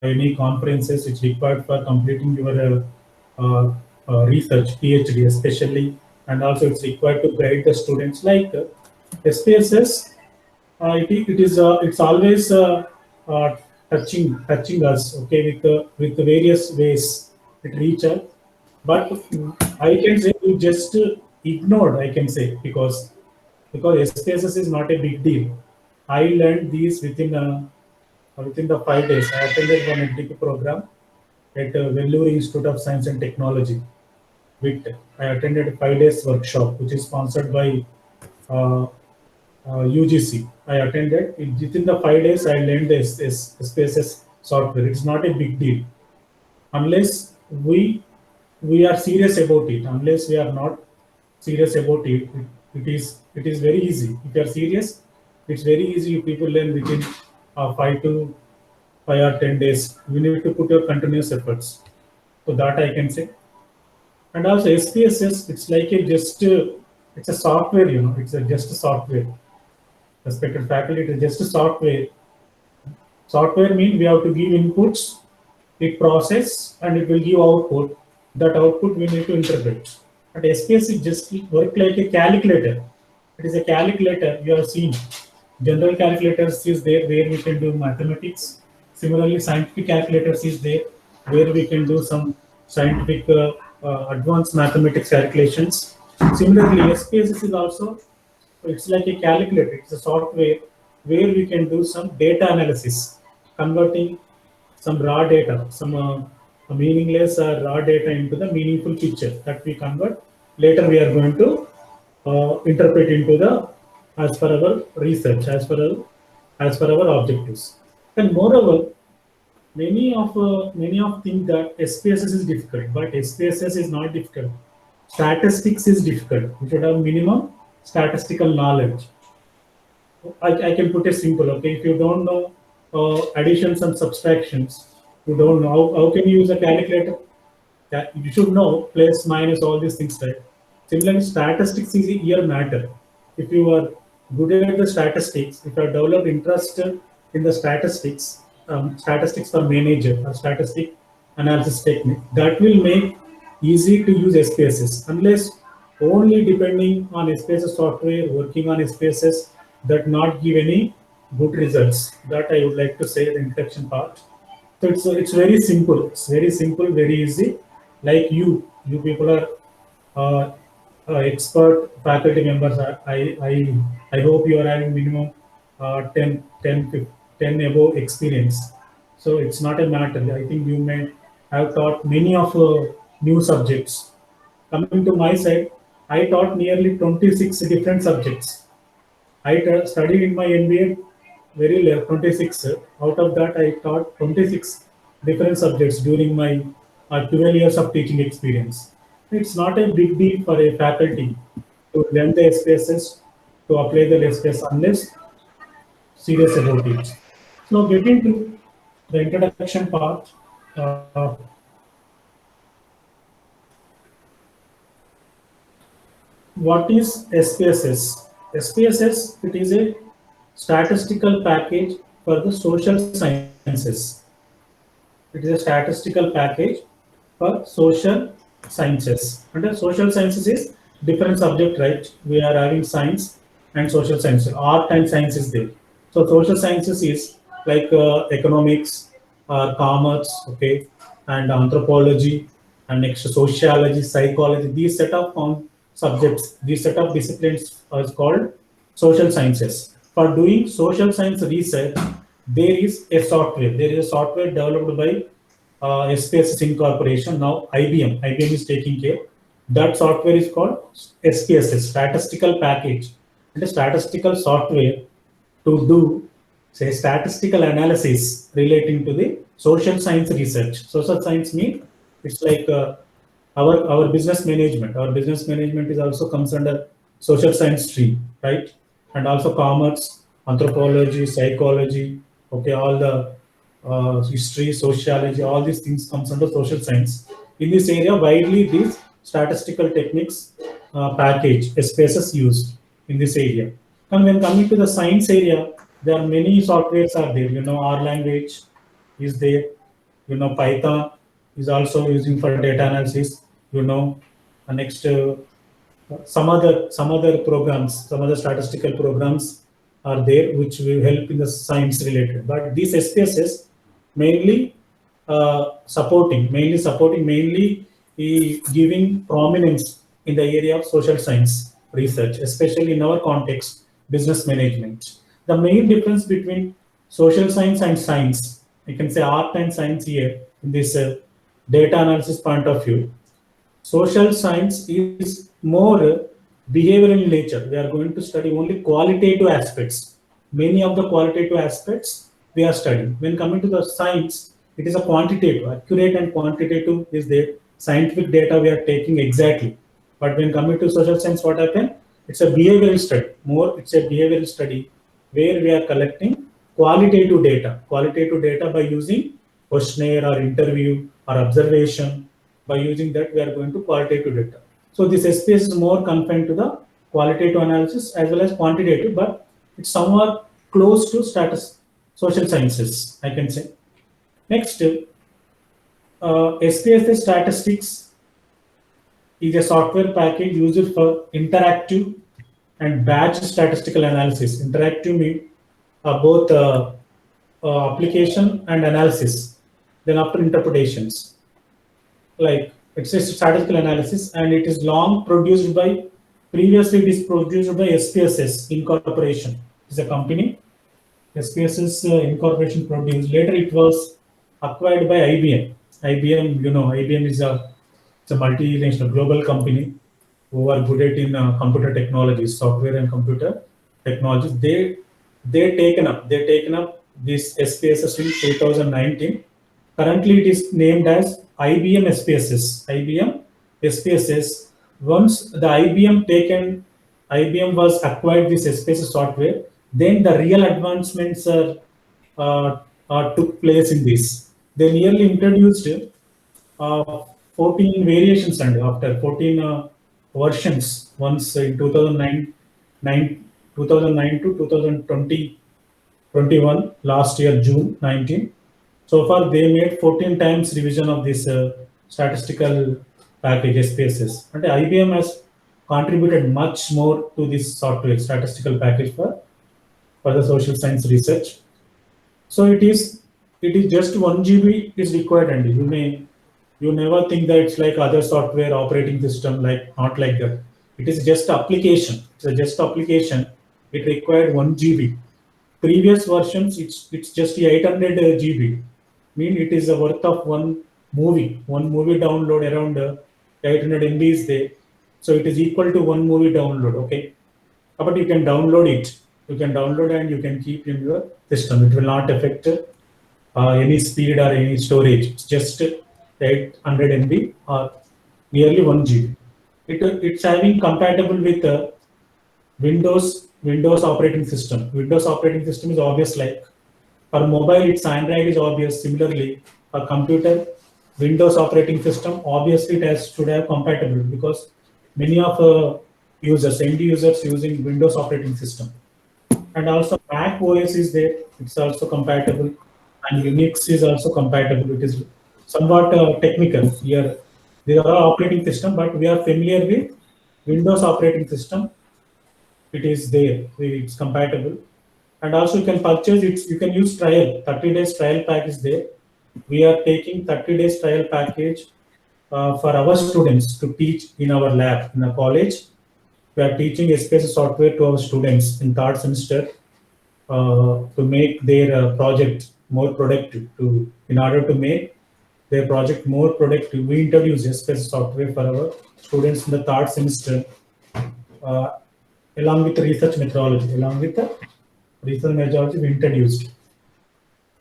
any conferences which required for completing your research, PhD especially, and also it's required to guide the students. Like SPSS, it's always uh, touching us, okay, with the various ways it reach us. But I can say we just ignored, I can say, because SPSS is not a big deal. I learned these within the 5 days. I attended one MTP program at Vellore Institute of Science and Technology. WIT. I attended a 5 days workshop, which is sponsored by uh, UGC. I attended. Within the 5 days, I learned the SPSS software. It's not a big deal unless we are serious about it. Unless we are not serious about it, it is very easy. If you are serious, it's very easy. People learn within 5 or 10 days. You need to put your continuous efforts. So that I can say. And also SPSS, it's like a just it's a software. It's just a software. Respected faculty, it is just a software. Software means we have to give inputs, it process, and it will give output. That output we need to interpret. But SPS is just work like a calculator. It is a calculator. You have seen general calculators is there where we can do mathematics. Similarly, scientific calculators is there where we can do some scientific advanced mathematics calculations. Similarly, SPSS is also it's like a calculator. It's a software where we can do some data analysis, converting some raw data, some meaningless raw data into the meaningful picture that we convert. Later, we are going to interpret into the as per our research, as per our objectives. And moreover, many of think that SPSS is difficult, but SPSS is not difficult. Statistics is difficult. You should have minimum statistical knowledge. I can put it simple. Okay, if you don't know additions and subtractions, you don't know how can you use a calculator. Yeah, you should know plus minus all these things, right? Similarly, statistics is here matter. If you are good at the statistics, if you have developed interest in the statistics for manager or statistic analysis technique, that will make easy to use SPSS. Unless only depending on SPSS software, working on SPSS, that not give any good results. That I would like to say the introduction part. So it's very simple. It's very simple, very easy. Like you people are uh, expert faculty members. I hope you are having minimum 10 above experience. So it's not a matter. I think you may have taught many of new subjects. Coming to my side, I taught nearly 26 different subjects. I studied in my MBA very 26. Out of that, I taught 26 different subjects during my 12 years of teaching experience. It's not a big deal for a faculty to learn the SPSS, to apply the SPSS unless serious about it. So getting to the introduction part, what is SPSS? SPSS, it is a statistical package for the social sciences. It is a statistical package for social sciences. Under social sciences is different subject, right? We are having science and social sciences. Art and science is there. So social sciences is like economics, commerce, okay, and anthropology, and next sociology, psychology. These set of subjects, these set of disciplines are called social sciences. For doing social science research, there is a software. There is a software developed by SPSS Incorporation. Now IBM is taking care. That software is called SPSS, Statistical Package, and a statistical software to do, say, statistical analysis relating to the social science research. Social science means it's like our business management. Our business management is also comes under social science stream, right? And also commerce, anthropology, psychology, okay, all the history, sociology, all these things comes under social science. In this area, widely these statistical techniques package, spaces used in this area. And when coming to the science area, there are many softwares are there. R language is there. Python is also using for data analysis. Next some other programs, some other statistical programs are there which will help in the science related. But these SPSS mainly mainly giving prominence in the area of social science research, especially in our context, business management. The main difference between social science and science, you can say art and science here in this data analysis point of view. Social science is more behavioral in nature. We are going to study only qualitative aspects. Many of the qualitative aspects we are studying. When coming to the science, it is a quantitative, accurate and quantitative is the scientific data we are taking exactly. But when coming to social science, what happens? It's a behavioral study. More, it's a behavioral study where we are collecting qualitative data by using questionnaire or interview or observation. By using that, we are going to qualitative data. So this SPS is more confined to the qualitative analysis as well as quantitative, but it's somewhat close to social sciences, I can say. Next, SPSS statistics is a software package used for interactive and batch statistical analysis. Interactive means both application and analysis, then after interpretations. Like it's a statistical analysis, and it is long produced by, previously it is produced by SPSS Incorporation. It's a company. SPSS Incorporation produced. Later it was acquired by IBM. IBM is it's a multinational global company who are good at in computer technologies, software and computer technologies. They taken up this SPSS in 2019. Currently, it is named as IBM SPSS. IBM SPSS. Once the IBM was acquired this SPSS software, then the real advancements took place in this. They nearly introduced uh, 14 variations, and after 14 versions, once in 2009 to 2020 21 last year June 19. So far they made 14 times revision of this statistical package SPSS. And IBM has contributed much more to this software statistical package for the social science research. So it is just 1 GB is required, and you never think that it's like other software operating system, like not like that. It is just application. It's a just application. It required 1 GB. Previous versions, it's just 800 GB. Mean it is a worth of one movie. One movie download around 800 MB is there. So it is equal to one movie download. Okay, but you can download it. You can download and you can keep in your system. It will not affect any speed or any storage. It's just 800 MB or nearly 1 GB. It's having compatible with Windows operating system. Windows operating system is obvious, like for mobile it's Android is obvious. Similarly, for computer, Windows operating system obviously should have compatible, because many of end users using Windows operating system. And also Mac OS is there, it's also compatible, and Unix is also compatible. It is somewhat technical here. They are all operating system, but we are familiar with Windows operating system. It is there, it's compatible. And also you can purchase it, you can use trial, 30 days trial pack is there. We are taking 30 days trial package for our students to teach in our lab in a college. We are teaching SPSS software to our students in third semester to make their project more productive. In order to make their project more productive, we introduce SPSS software for our students in the third semester, along with the research methodology. We introduced.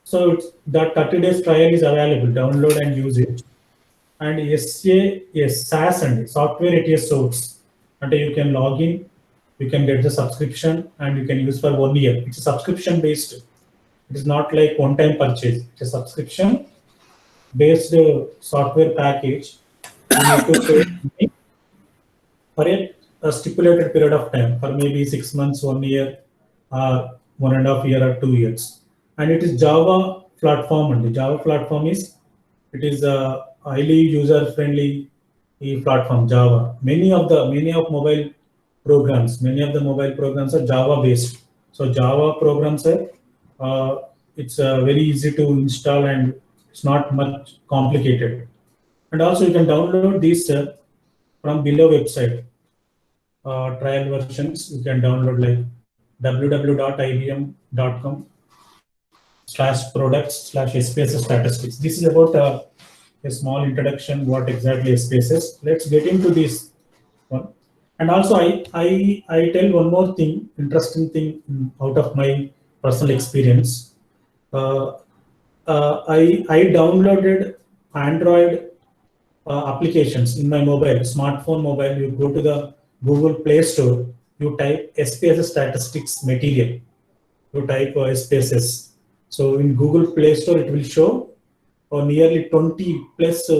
So that 30 days trial is available. Download and use it. And SaaS and software at your source. And you can log in, you can get the subscription, and you can use for 1 year. It's a subscription based. It is not like one-time purchase. It's a subscription based software package. You need to pay for a stipulated period of time, for maybe 6 months, 1 year, or 1.5 years or 2 years. And it is Java platform, and the Java platform is It is a highly user-friendly platform, Java. Many of many of the mobile programs are Java based. So Java programs are it's very easy to install and it's not much complicated. And also you can download these from below website. Trial versions you can download like www.ibm.com/products/SPSS statistics. This is about a small introduction what exactly SPSS. Let's get into this one. And also I tell one more thing, interesting thing out of my personal experience. I downloaded Android applications in my mobile, smartphone mobile. You go to the Google Play Store, you type SPSS statistics material, you type SPSS. So in Google Play Store, it will show nearly 20 plus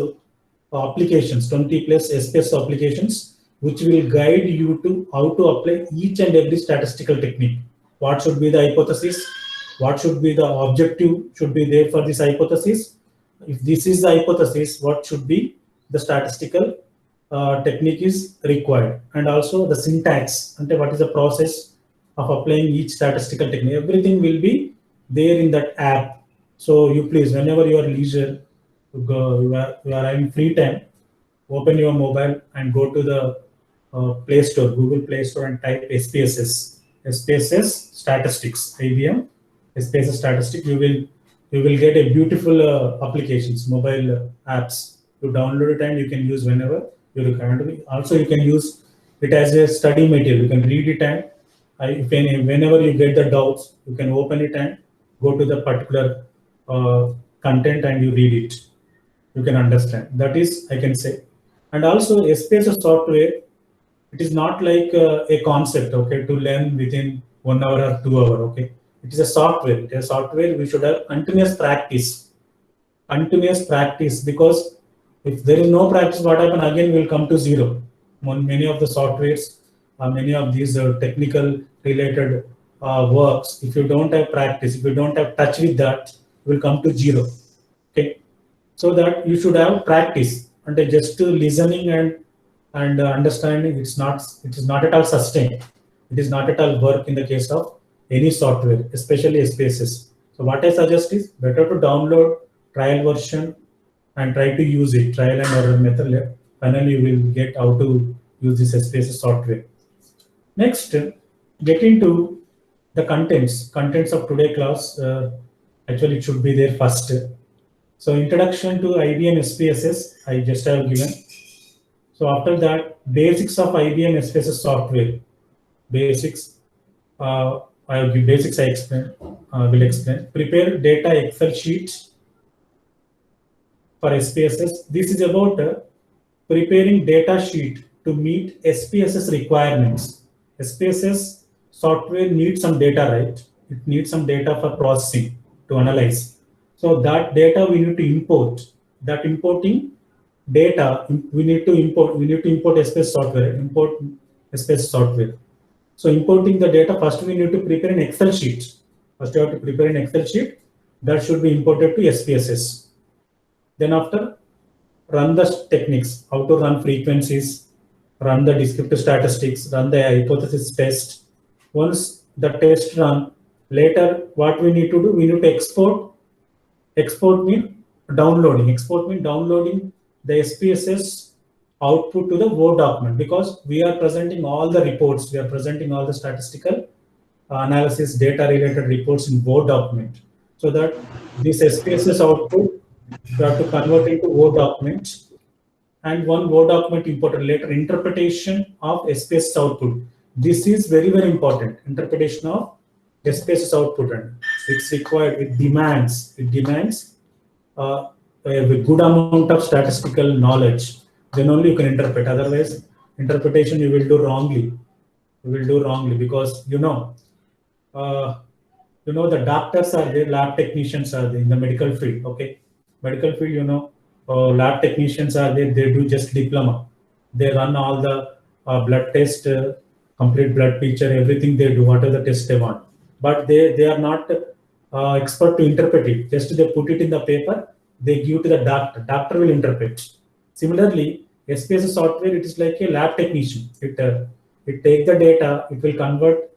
applications, 20 plus SPSS applications, which will guide you to how to apply each and every statistical technique. What should be the hypothesis? What should be the objective should be there for this hypothesis? If this is the hypothesis, what should be the statistical technique is required, and also the syntax and what is the process of applying each statistical technique. Everything will be there in that app. So you please, whenever you are leisure, you are having free time, open your mobile and go to the Play Store, Google Play Store, and type SPSS statistics, IBM SPSS statistics. You will get a beautiful applications, mobile apps. You download it and you can use whenever you require. Also, you can use it as a study material. You can read it and whenever you get the doubts, you can open it and go to the particular content and you read it. You can understand. That is, I can say. And also, SPSS software, it is not like a concept, okay, to learn within 1 hour or 2 hours, okay. It is a software. It is a software. We should have continuous practice. Continuous practice, because if there is no practice, what happen again will come to zero. Many of the softwares, many of these technical related works, if you don't have practice, if you don't have touch with that, will come to zero. Okay, so that you should have practice, and just listening and understanding, it is not at all sustained. It is not at all work in the case of any software, especially SPSS. So what I suggest is better to download trial version and try to use it, trial and error method. Finally, you will get how to use this SPSS software. Next, get into the contents of today's class. Actually, it should be there first. So introduction to IBM SPSS, I just have given. So after that, basics of IBM SPSS software. Basics. I will give basics. I explain. Will explain. Prepare data Excel sheets for SPSS. This is about preparing data sheet to meet SPSS requirements. SPSS software needs some data, right? It needs some data for processing to analyze. So that data we need to import. That importing data we need to import SPSS software. Import SPSS software. So importing the data, first we need to prepare an Excel sheet. First you have to prepare an Excel sheet that should be imported to SPSS. Then after, run the techniques, how to run frequencies, run the descriptive statistics, run the hypothesis test. Once the test run, later what we need to do, we need to export. Export mean downloading. Export mean downloading the SPSS output to the Word document, because we are presenting all the reports, we are presenting all the statistical analysis data related reports in Word document. So that this SPSS output you have to convert into Word document, and one Word document imported later. Interpretation of SPSS output. This is very, very important. Interpretation of SPSS output, and it's required. It demands a good amount of statistical knowledge. Then only you can interpret. Otherwise, interpretation you will do wrongly. You will do wrongly, because the doctors are there, lab technicians are there in the medical field. Okay, medical field, lab technicians are there. They do just diploma. They run all the blood test, complete blood picture, everything they do, whatever the test they want. But they are not expert to interpret it. Just they put it in the paper they give to the doctor. Doctor will interpret. Similarly, SPSS software, it is like a lab technician. It take the data, it will convert,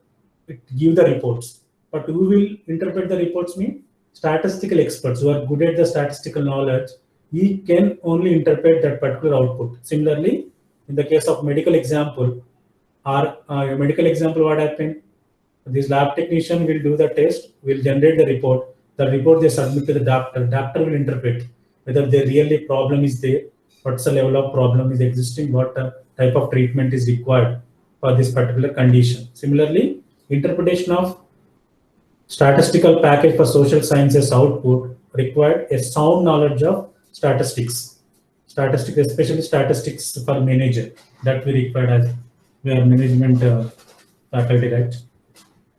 it give the reports. But who will interpret the reports mean statistical experts who are good at the statistical knowledge. He can only interpret that particular output. Similarly, in the case of medical example, what happened? This lab technician will do the test, will generate the report. The report they submit to the doctor. Doctor will interpret whether the really problem is there, what's the level of problem is existing, what type of treatment is required for this particular condition. Similarly, interpretation of statistical package for social sciences output required a sound knowledge of statistics. Statistics, especially statistics for manager, that we required as we are management faculty, right?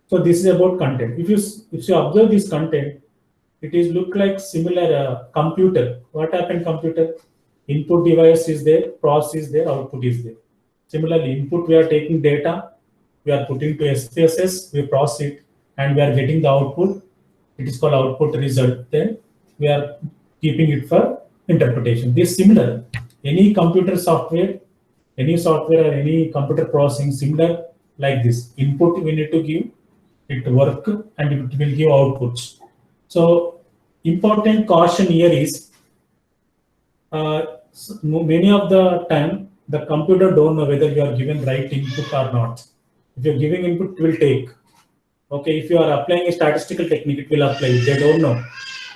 So this is about content. If you observe this content, it is look like similar computer. What happened computer? Input device is there, process is there, output is there. Similarly, input we are taking data, we are putting to SPSS, we process it, and we are getting the output. It is called output result. Then we are keeping it for interpretation. This is similar. Any computer software, any software or any computer processing similar like this. Input we need to give, it work, and it will give outputs. So important caution here is many of the time the computer don't know whether you are given right input or not. If you're giving input, it will take. Okay, if you are applying a statistical technique, it will apply. They don't know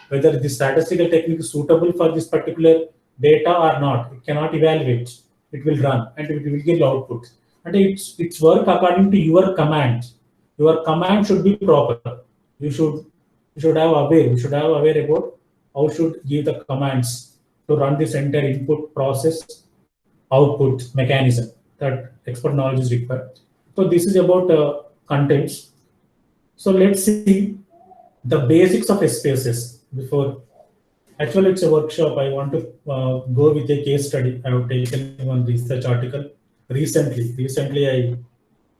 whether the statistical technique is suitable for this particular data or not. It cannot evaluate. It will run and it will give output. And it's work according to your command. Your command should be proper. You should have aware about how should give the commands to run this entire input process output mechanism. That expert knowledge is required. So this is about contents. So let's see the basics of SPSS before. Actually, it's a workshop. I want to go with a case study. I have taken one research article recently.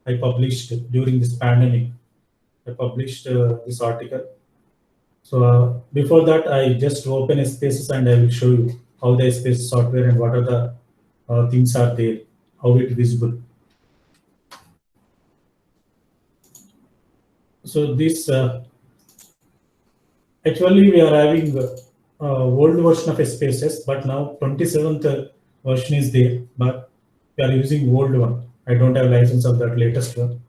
I published during this pandemic. I published this article. So before that, I just open SPSS and I will show you how the SPSS software and what are the things are there, how it is visible. So this actually we are having old version of SPSS, but now 27th version is there, but we are using old one. I don't have license of that latest one.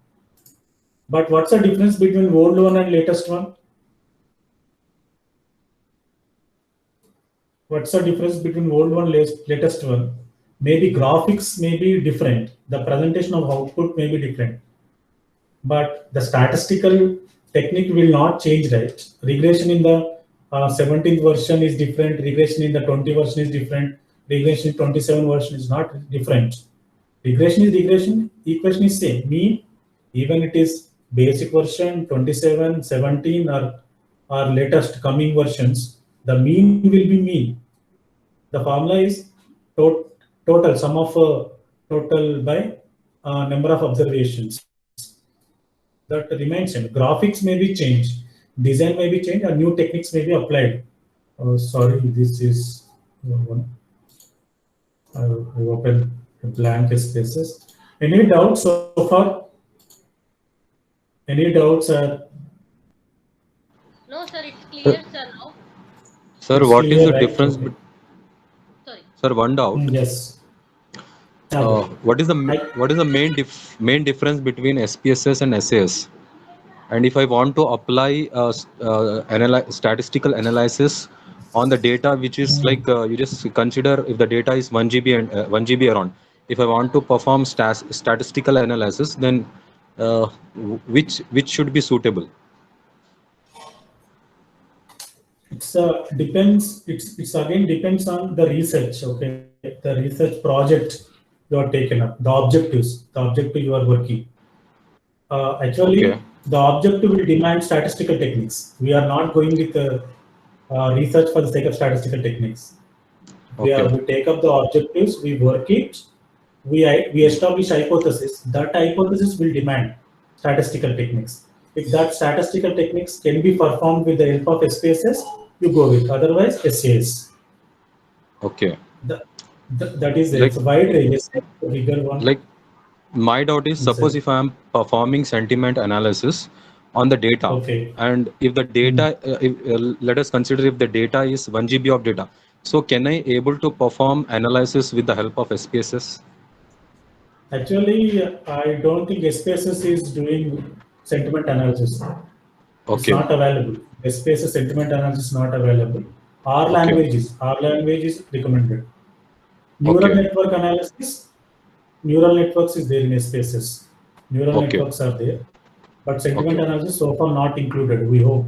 But what's the difference between old one and latest one? What's the difference between old one, latest one? Maybe graphics may be different. The presentation of output may be different. But the statistical technique will not change, right? Regression in the 17th version is different. Regression in the 20 version is different. Regression in 27 version is not different. Regression is regression. Equation is same. Mean, even it is basic version 27, 17, or latest coming versions, the mean will be mean. The formula is total sum of total by number of observations. That remains same. Graphics may be changed, design may be changed, and new techniques may be applied. Sorry, this is one. I will open blank spaces. Any doubts so far? Any doubts? No, sir, it's clear, sir. Now. Sir, It's what is clear, the right? difference? Okay. Sorry. Sir, one doubt. Yes. What is the main difference between SPSS and SAS? And if I want to apply statistical analysis on the data, which is like you just consider if the data is 1 GB and 1 GB around. If I want to perform statistical analysis, then which should be suitable? It's depends. It's again depends on the research. Okay, the research project you are taken up, the objectives, the objective you are working. Actually, Okay. the objective will demand statistical techniques. We are not going with research for the sake of statistical techniques. Okay. We take up the objectives, we work it, we establish hypothesis. That hypothesis will demand statistical techniques. If that statistical techniques can be performed with the help of SPSS, you go with. Otherwise, SAS. Okay. That is there. Like, It's a wide range. It's a bigger one. like my doubt is, suppose if I am performing sentiment analysis on the data, Okay. and if the data, let us consider if the data is 1 GB of data, so can I able to perform analysis with the help of SPSS? Actually, I don't think SPSS is doing sentiment analysis. It's Okay. not available. SPSS sentiment analysis is not available. R Okay. language is recommended. Neural Okay. network analysis, neural networks is there in SPSS. Neural Okay. networks are there, but sentiment Okay. analysis so far not included. We hope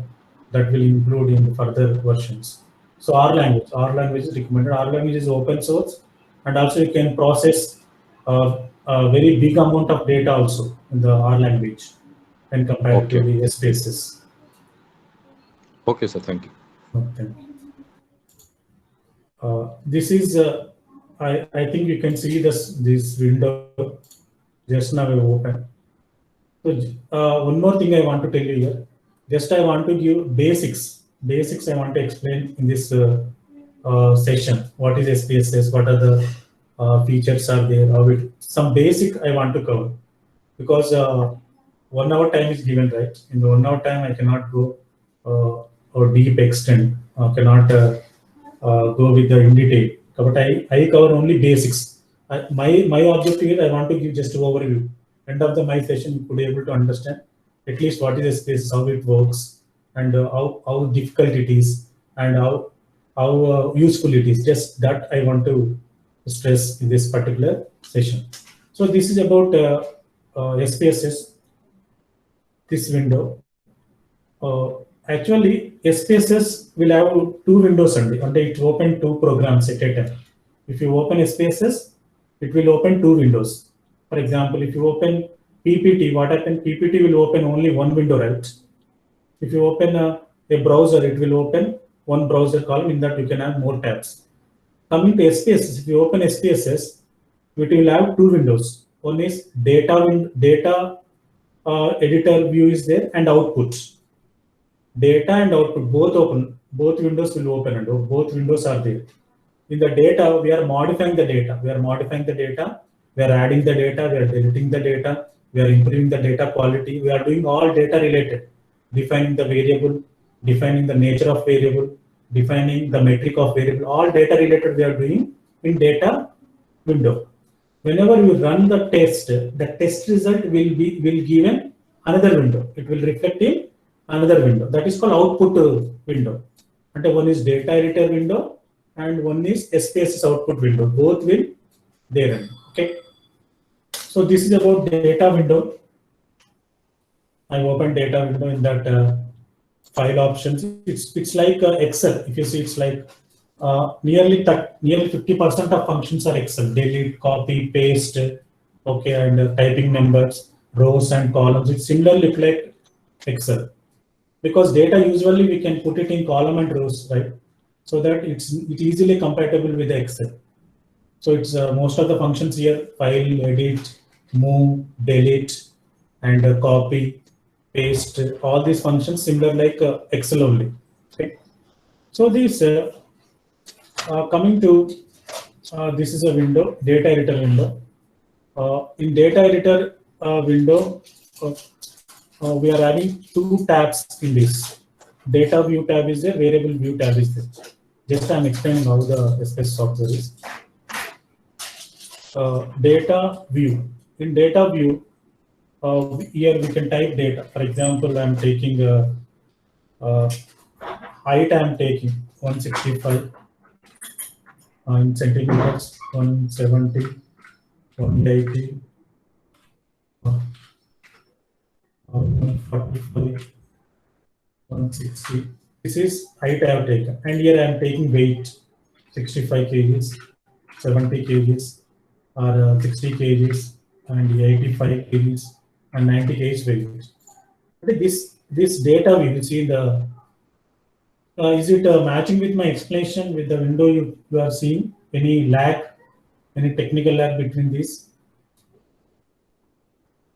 that will include in the further versions. So R language is recommended. R language is open source, and also you can process a very big amount of data also in the R language when compared to Okay. the SPSS. Okay, sir. Thank you. Okay. This is I think you can see this window just now I open. So one more thing I want to tell you here. Just I want to give basics. Basics I want to explain in this session. What is SPSS? What are the features are there? Some basic I want to cover because 1 hour time is given, right? In the 1 hour time I cannot go or deep extent. Cannot go with the in detail. But I cover only basics. My objective is I want to give just an overview. End of my session, you could be able to understand at least what is a space, how it works, and how difficult it is, and how useful it is. Just that I want to stress in this particular session. So this is about SPSS. This window. Actually, SPSS will have two windows and it open two programs at a time. If you open SPSS, it will open two windows. For example, if you open PPT, what happens? PPT will open only one window, right? If you open a browser, it will open one browser column. In that, you can have more tabs. Coming to SPSS, if you open SPSS, it will have two windows. One is data editor view is there, and output. Data and output both open, both windows will open, and both windows are there. In the data, we are modifying the data. We are modifying the data. We are adding the data. We are deleting the data. We are improving the data quality. We are doing all data related, defining the variable, defining the nature of variable, defining the metric of variable. All data related we are doing in data window. Whenever you run the test result will given another window. It will reflect in another window. That is called output window. And one is data editor window and one is SPSS output window. Both will there. Okay. So this is about data window. I open data window in that file options. It's like Excel. If you see, it's like nearly 50% of functions are Excel. Delete, copy, paste, okay, and typing numbers, rows and columns. It's similarly like Excel because data usually we can put it in column and rows, right? So that it's easily compatible with Excel. So it's most of the functions here: file, edit, move, delete, and copy, paste. All these functions similar like Excel only. Okay. So this coming to this is a window, data editor window. In data editor window, we are having two tabs in this. Data view tab is there, variable view tab is there. Just I'm explaining how the SPS software is. Data view. In data view, here we can type data. For example, I'm taking height. I'm taking 165 in centimeters, 170, 180, 145, 160. This is height I have taken, and here I am taking weight, 65 kgs, 70 kgs, or 60 kgs, and 85 kgs, and 90 kgs weight. This data we will see the. Is it matching with my explanation with the window you are seeing? Any lag, any technical lag between these?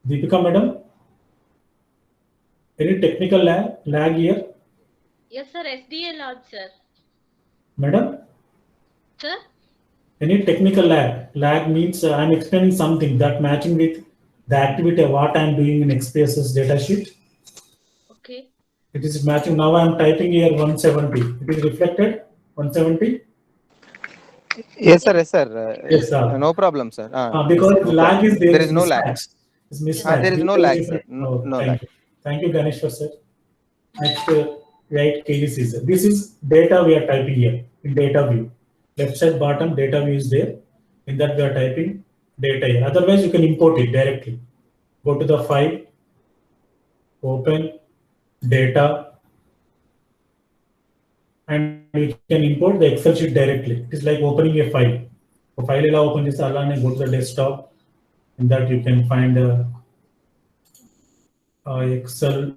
Deepika madam, any technical lag here? Yes, sir. SDA log, sir. Madam, Sir? any technical lag. Lag means I'm explaining something that matching with the activity of what I'm doing in XPSS datasheet. Okay. It is matching. Now I'm typing here 170. It is reflected 170. Yes, sir. Yes, sir. Yes, sir. No problem, sir. Because No lag problem. is there. There is no lag. Mismatch. It's mismatch. There is no lag, sir. No thank lag. you. Thank you, Ganesh, sir. Next, right, KDC is this is data we are typing here in data view. Left side bottom data view is there. In that we are typing data here. Otherwise, you can import it directly. Go to the file, open data, and you can import the Excel sheet directly. It is like opening a file. A file will open this alone, go to the desktop. In that you can find Excel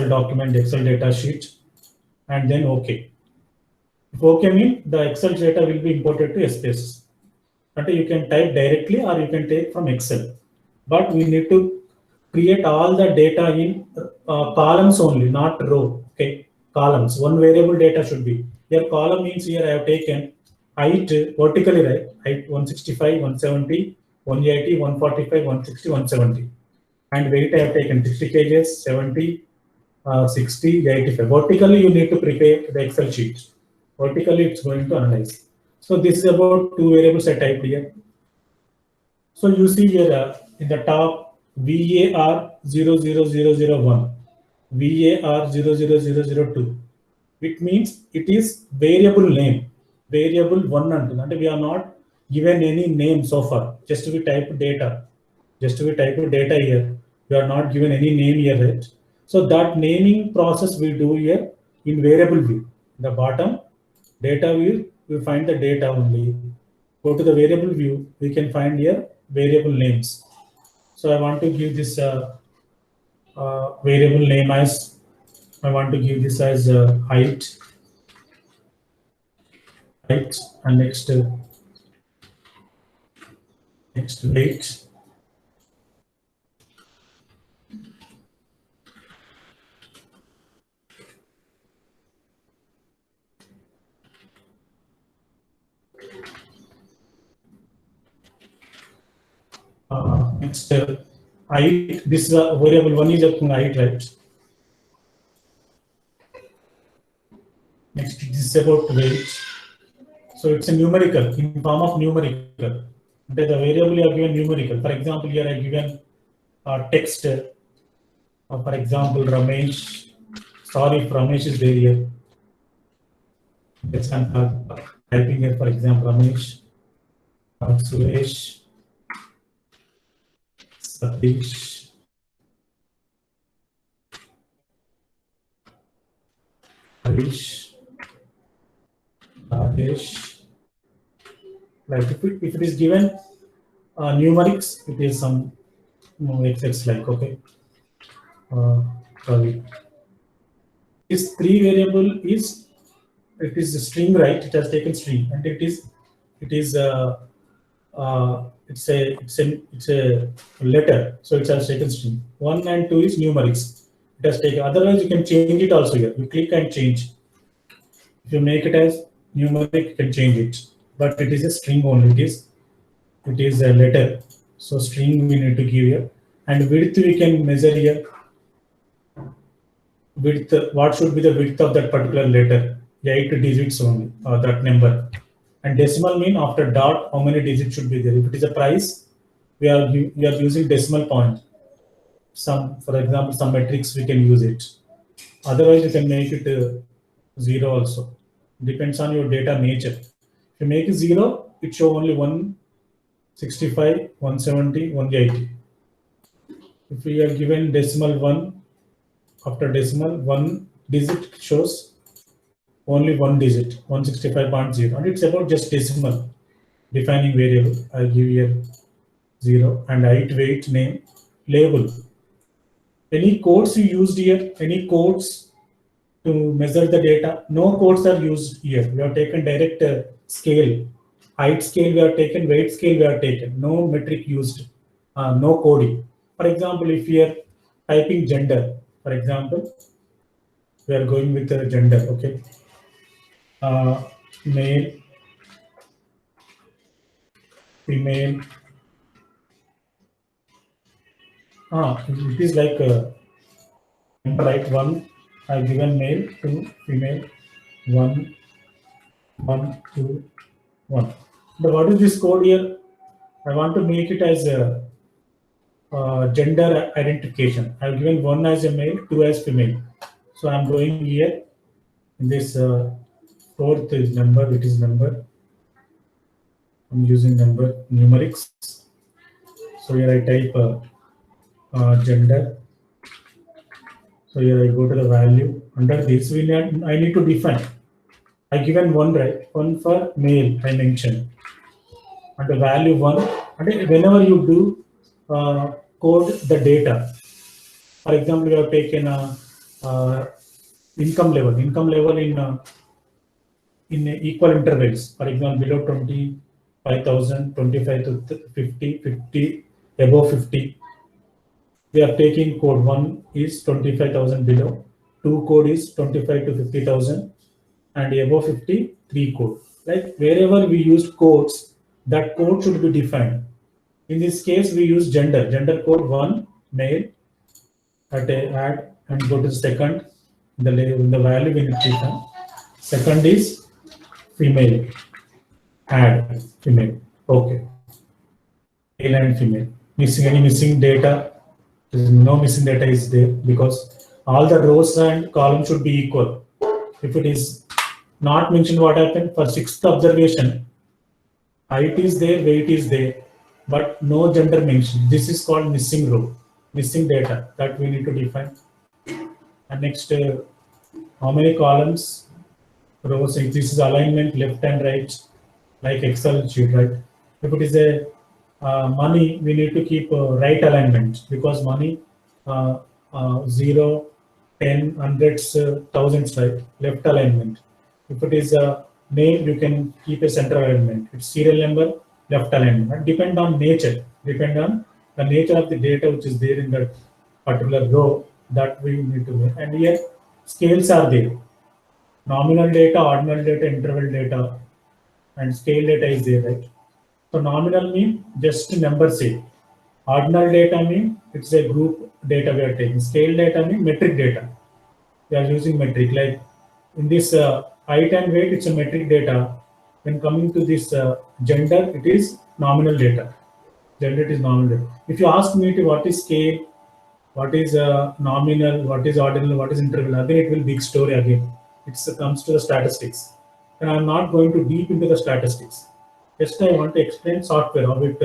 document, Excel data sheet, and then OK. If OK means the Excel data will be imported to SPSS. But you can type directly or you can take from Excel. But we need to create all the data in columns only, not row. Okay, columns. One variable data should be. Here column means here I have taken height vertically, right? Height 165, 170, 180, 145, 160, 170. And weight I have taken 60 kgs, 70, 60, 85. Vertically, you need to prepare the Excel sheet. Vertically, it's going to analyze. So this is about two variables I typed here. So you see here in the top VAR 00001, VAR 00002. It means it is variable name, variable one until, and we are not given any name so far. Just we type data. Just we type data here. We are not given any name here, right? So that naming process we do here in variable view. The bottom data view, we find the data only. Go to the variable view, we can find here variable names. So I want to give this variable name as, I want to give this as height, and next weight. Next height, this variable one is a height, right? Next, this is about weight. So it's a numerical, in form of numerical. The variable you are given numerical. For example, here I given text. For example, Ramesh. Sorry if Ramesh is there here. Let's typing here, for example, Ramesh, Suresh, Satish, Harish, Rajesh. Like if it is given numerics, it is some XX like, okay. Sorry. This three variable is, it is a string, right? It has taken string, and it's a letter, so it has taken string. 1 and 2 is numerics. It has taken. Otherwise, you can change it also here. You click and change. If you make it as numeric, you can change it. But it is a string only. It is a letter. So string we need to give here, and width we can measure here. Width. What should be the width of that particular letter? 8 digits only, that number. And decimal mean after dot, how many digits should be there? If it is a price, we are using decimal point. For example, some metrics we can use it. Otherwise, you can make it 0 also. Depends on your data nature. If you make it 0, it show only 165, 170, 180. If we are given decimal 1, after decimal 1 digit shows only 1 digit, 165.0, and it's about just decimal defining variable. I'll give here 0 and height, weight, name, label. Any codes you used here? Any codes to measure the data? No codes are used here. We have taken direct scale, height scale we have taken, weight scale we have taken. No metric used, no coding. For example, if you are typing gender, for example, we are going with the gender. Okay, male, female. It is like right, one. I given male, two female, one, one, two, one. But what is this code here? I want to make it as a gender identification. I've given one as a male, two as female. So I'm going here in this fourth is number. It is number. I'm using number numerics. So here I type gender. So here I go to the value. Under this, I need to define. I given one, right? One for male. I mentioned. And the value one. And whenever you do code the data, for example, you have taken a income level in equal intervals. For example, below 25,000, 25 to 50, 50, above 50. We are taking code. One is 25,000 below, two code is 25 to 50,000, and above 50, three code. Like wherever we used codes, that code should be defined. In this case, we use gender. Gender code one, male. Add and go to the second. The value we need to define. Second is female. Add female. Okay. Male and female. Any missing data? No missing data is there because all the rows and columns should be equal. If it is not mentioned, what happened for sixth observation? Height is there, weight is there, but no gender mentioned. This is called missing row, missing data that we need to define. And next, how many columns, rows? If this is alignment left and right, like Excel sheet, right? If it is a money, we need to keep right alignment because money 0, 10, hundreds, thousands, right? Left alignment. If it is a name, you can keep a center alignment. It's serial number, left alignment. And depend on nature, depend on the nature of the data which is there in that particular row that we need to make. And here scales are there. Nominal data, ordinal data, interval data, and scale data is there, right? So nominal means just number say. Ordinal data means it's a group data we are taking. Scale data means metric data. We are using metric. Like in this height and weight, it's a metric data. When coming to this gender, it is nominal data. Gender it is nominal data. If you ask me to what is scale, what is nominal, what is ordinal, what is interval, again it will be big story again. It comes to the statistics. And I'm not going to deep into the statistics. Just I want to explain software, how it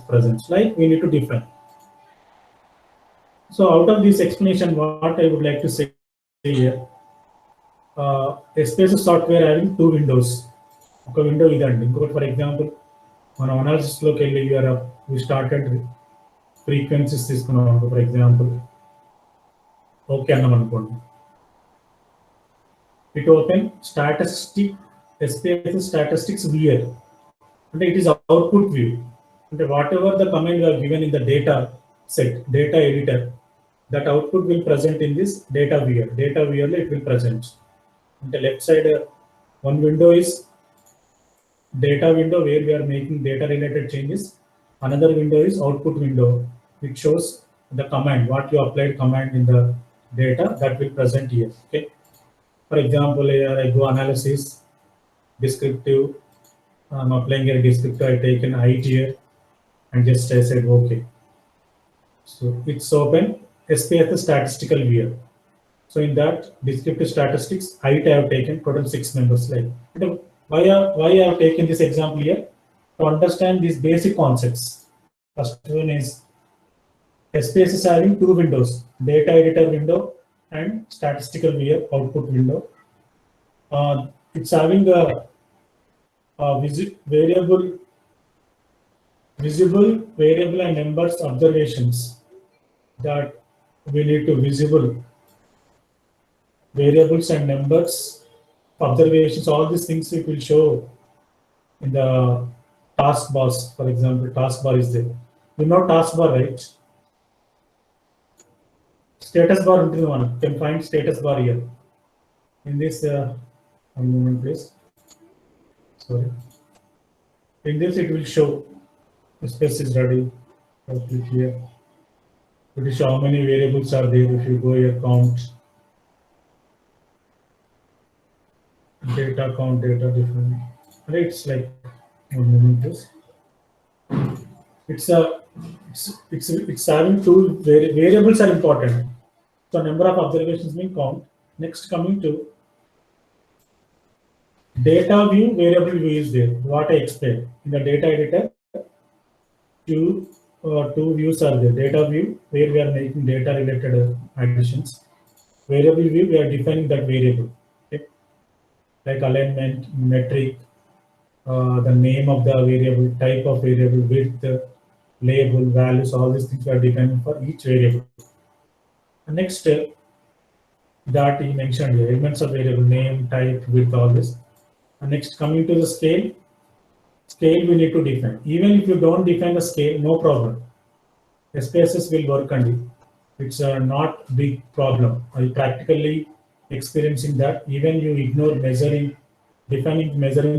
presents. Like we need to define. So out of this explanation, what I would like to say here, SPSS software having two windows. One window is for example, on analysis local we started frequencies, for example. Okay, it open statistic. SPSS statistics viewer, and it is output view. And whatever the command you are given in the data set, data editor, that output will present in this data viewer. Data viewer it will present. On the left side, one window is data window where we are making data related changes. Another window is output window, which shows the command, what you applied command in the data that will present here. Okay. For example, here I go analysis. Descriptive, I'm applying a descriptive, I take an height here and just I said okay. So it's open SPSS statistical viewer. So in that descriptive statistics, height I have taken total 6 members. Like why I have taken this example here? To understand these basic concepts. First one is SPSS having two windows, data editor window and statistical viewer output window. It's having a visible variable and numbers observations that we need to visible variables and numbers observations. All these things it will show in the taskbars. For example, taskbar is there. You know taskbar, right? status bar ఉంటుంది మనం. You can find status bar here. In this, one moment please. Sorry. In this it will show the space is ready. Click here. It will show how many variables are there. If you go here, count. Data count, data different. Right, it's like, one moment please. It's having two variables are important. So number of observations being count. Next, coming to data view, variable view is there. What I explained in the data editor, two views are there. Data view, where we are making data related additions. Variable view, we are defining that variable. Okay, like alignment, metric, the name of the variable, type of variable, width, label, values, all these things are defined for each variable. And next, that he mentioned here, elements of variable, name, type, width, all this. And next, coming to the scale we need to define. Even if you don't define the scale, no problem. SPSS will work on it. It's not big problem. I practically experiencing that. Even you ignore measuring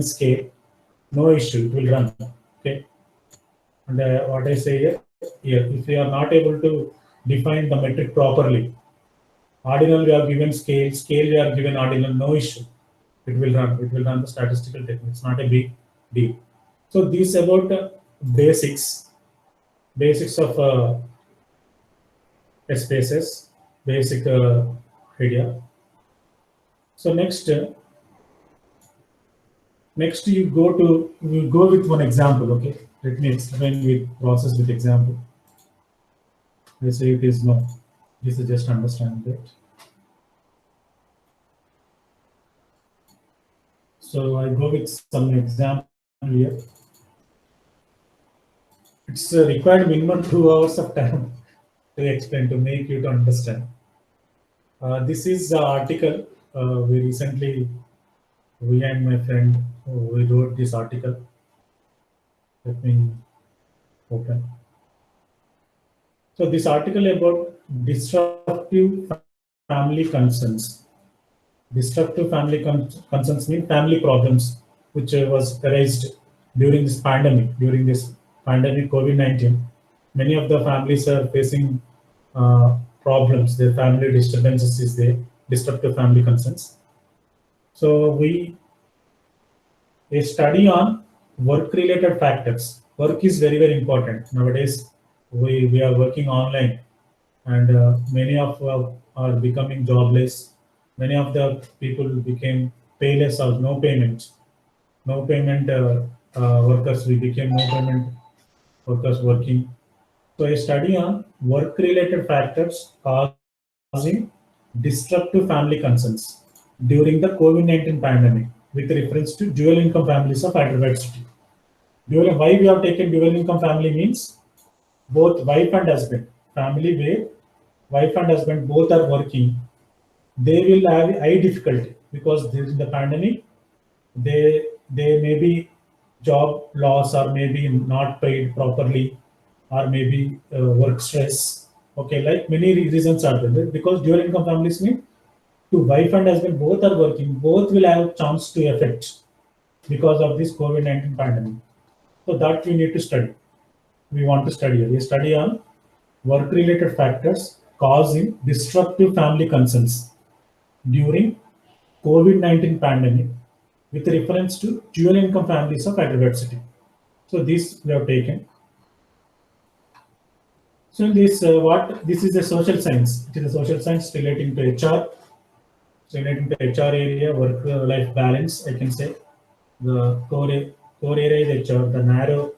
scale, no issue, it will run. Okay. And what I say here, if you are not able to define the metric properly, ordinal we are given scale we are given ordinal, no issue. It will run the statistical technique. It's not a big deal. So this about basics of SPSS, basic idea. So next you go with one example. Okay, let me explain with process with example. Let's say it is no. This is just understand that. So I go with some example here. It's required minimum 2 hours of time to explain, to make you to understand. This is the article we recently, we and my friend, we wrote this article. Let me open. So this article about disruptive family concerns. Disruptive family concerns mean family problems which was raised during this pandemic COVID-19. Many of the families are facing problems. Their family disturbances is there, disruptive family concerns. So a study on work-related factors. Work is very, very important nowadays. We are working online, and many of are becoming jobless. Many of the people became payless or no payment workers. We became no payment workers working. So a study on work-related factors causing disruptive family concerns during the COVID-19 pandemic, with reference to dual income families of Hyderabad city. Why we have taken dual income family means both wife and husband, family where wife and husband both are working, they will have high difficulty because during the pandemic, they may be job loss, or maybe not paid properly, or maybe work stress. Okay, like many reasons are there. Because dual income families mean to wife and husband both are working, both will have chance to affect because of this COVID-19 pandemic. So that we need to study. We want to study. We study on work-related factors causing disruptive family concerns during COVID-19 pandemic, with reference to dual income families of Hyderabad city. So this we have taken. So this this is a social science. It is a social science relating to HR. So relating to HR area, work-life balance, I can say. The core area is HR. The narrow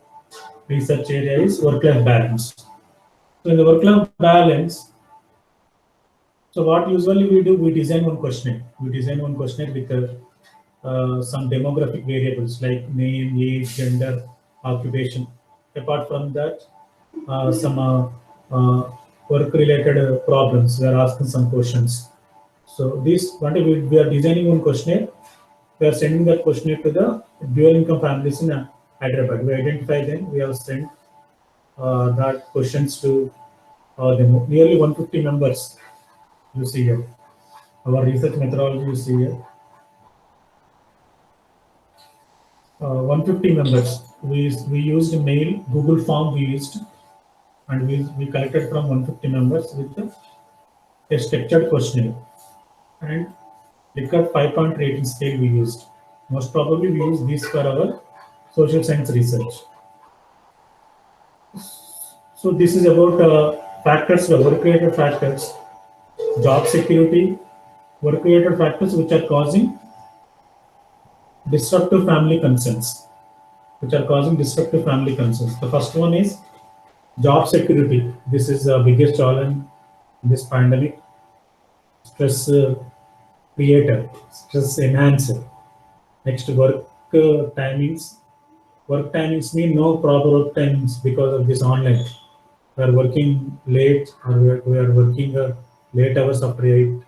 research area is work-life balance. So in the work-life balance, so what usually we do, we design one questionnaire. We design one questionnaire with some demographic variables like name, age, gender, occupation. Apart from that, some work-related problems. We are asking some questions. So this one day we are designing one questionnaire. We are sending that questionnaire to the dual income families in Hyderabad. We identify them. We have sent that questions to nearly 150 members You see here. Our research methodology, you see here. 150 members. We used mail, Google form we used, and we collected from 150 members with a structured questionnaire. And Likert 5-point rating scale we used. Most probably we use this for our social science research. So this is about factors, work-related factors, job security, work-related factors which are causing disruptive family concerns. The first one is job security. This is the biggest challenge in this pandemic. Stress creator, stress enhancer. Next, work timings. Work timings mean no proper work timings because of this online. We are working late, or we are working late hours after 8.